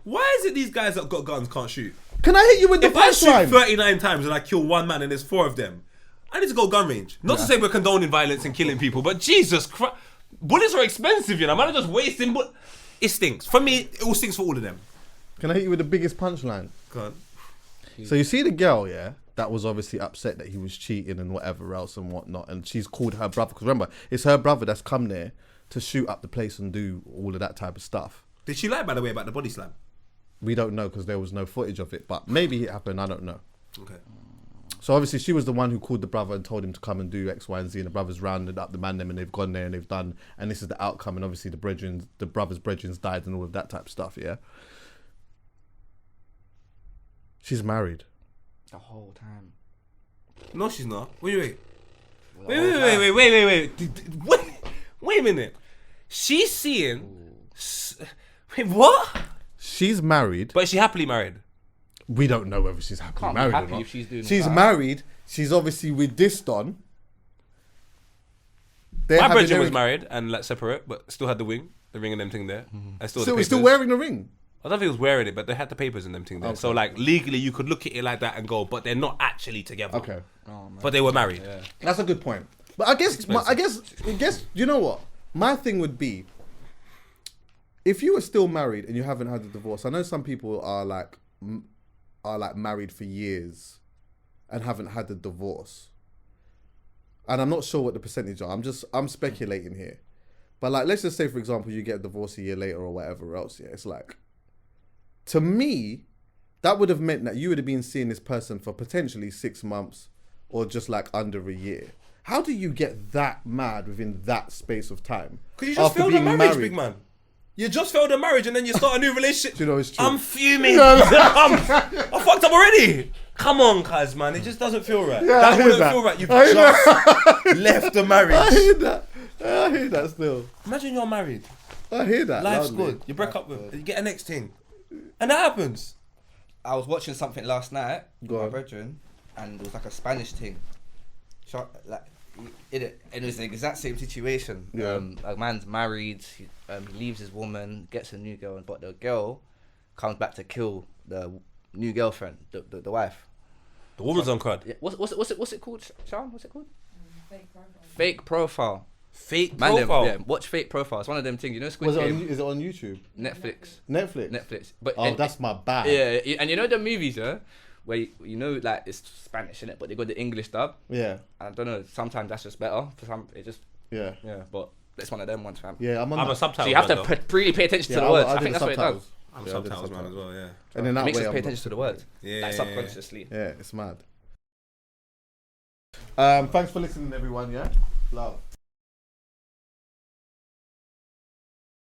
Why is it these guys that got guns can't shoot? Can I hit you with the If I punchline? shoot 39 times and I kill 1 man and there's 4 of them, I need to go gun range. Not to say we're condoning violence and killing people, but Jesus Christ, bullets are expensive, you know. Man, are just wasting bullets. It stinks. For me, it all stinks for all of them. Can I hit you with the biggest punchline? Go on. So you see the girl, yeah, that was obviously upset that he was cheating and whatever else and whatnot, and she's called her brother, because remember, it's her brother that's come there to shoot up the place and do all of that type of stuff. Did she lie, by the way, about the body slam? We don't know because there was no footage of it, but maybe it happened, I don't know. Okay. So obviously she was the one who called the brother and told him to come and do X, Y, and Z, and the brother's rounded up the man them and they've gone there and they've done, and this is the outcome, and obviously the brother's brethren died and all of that type of stuff, yeah? She's married. The whole time. No, she's not. Wait. Wait a minute. She's seeing... Wait, what? She's married. But is she happily married? We don't know whether she's happily Can't be married happy or not. if she's doing She's that. married. She's obviously with this Don. They're My having brother was their- married and like separate, but still had the ring and them thing there. And still, So the he's still papers. wearing the ring. I don't think he was wearing it, but they had the papers and them thing there. So like legally, you could look at it like that and go, but they're not actually together. Okay, But they were married. Yeah. that's a good point. But I guess, you know what? My thing would be, if you were still married and you haven't had a divorce. I know some people are like married for years and haven't had a divorce. And I'm not sure what the percentage are. I'm speculating here. But like, let's just say, for example, you get a divorce a year later or whatever else. Yeah, it's like, to me, that would have meant that you would have been seeing this person for potentially 6 months or just like under a year. How do you get that mad within that space of time? Because you just after failed a being marriage, married? big man. You just failed a marriage and then you start a new relationship. Do you know it's true? I'm fuming. I fucked up already. Come on, cuz, man. It just doesn't feel right. Yeah, I That hear wouldn't that. feel right. You've I hear just left the I marriage. hear that. I hear that still. Imagine you're married. I hear that. Life's loudly. good. You break up with, you get a next thing. And that happens. I was watching something last night with Go my on. brethren, and it was like a Spanish thing. Like, and it was the exact same situation. Yeah. A man's married, he leaves his woman, gets a new girl, but the girl comes back to kill the new girlfriend, the wife. The woman's on card. Yeah. What's it called, Sean? What's it called? Fake profile. Fake Man, profile. yeah, watch Fake Profile. It's one of them things. You know, Squid Game. Is it on YouTube? Netflix. Netflix. But Oh, that's my bad. Yeah, and you know the movies, yeah, where you know like it's Spanish in it, but they got the English dub. Yeah. I don't know. Sometimes that's just better. For some, it just Yeah. But it's one of them ones, fam. Yeah. I'm on I'm a that. subtitle. So you have to man, though. really pay attention to Yeah, the words. I I do think the that's what it does. subtitles. I'm Yeah, a I do the subtitles man as well, yeah. And then It that makes way us pay I'm- attention to the words, Yeah, like yeah, subconsciously. Yeah, it's mad. Thanks for listening, everyone. Yeah. Love.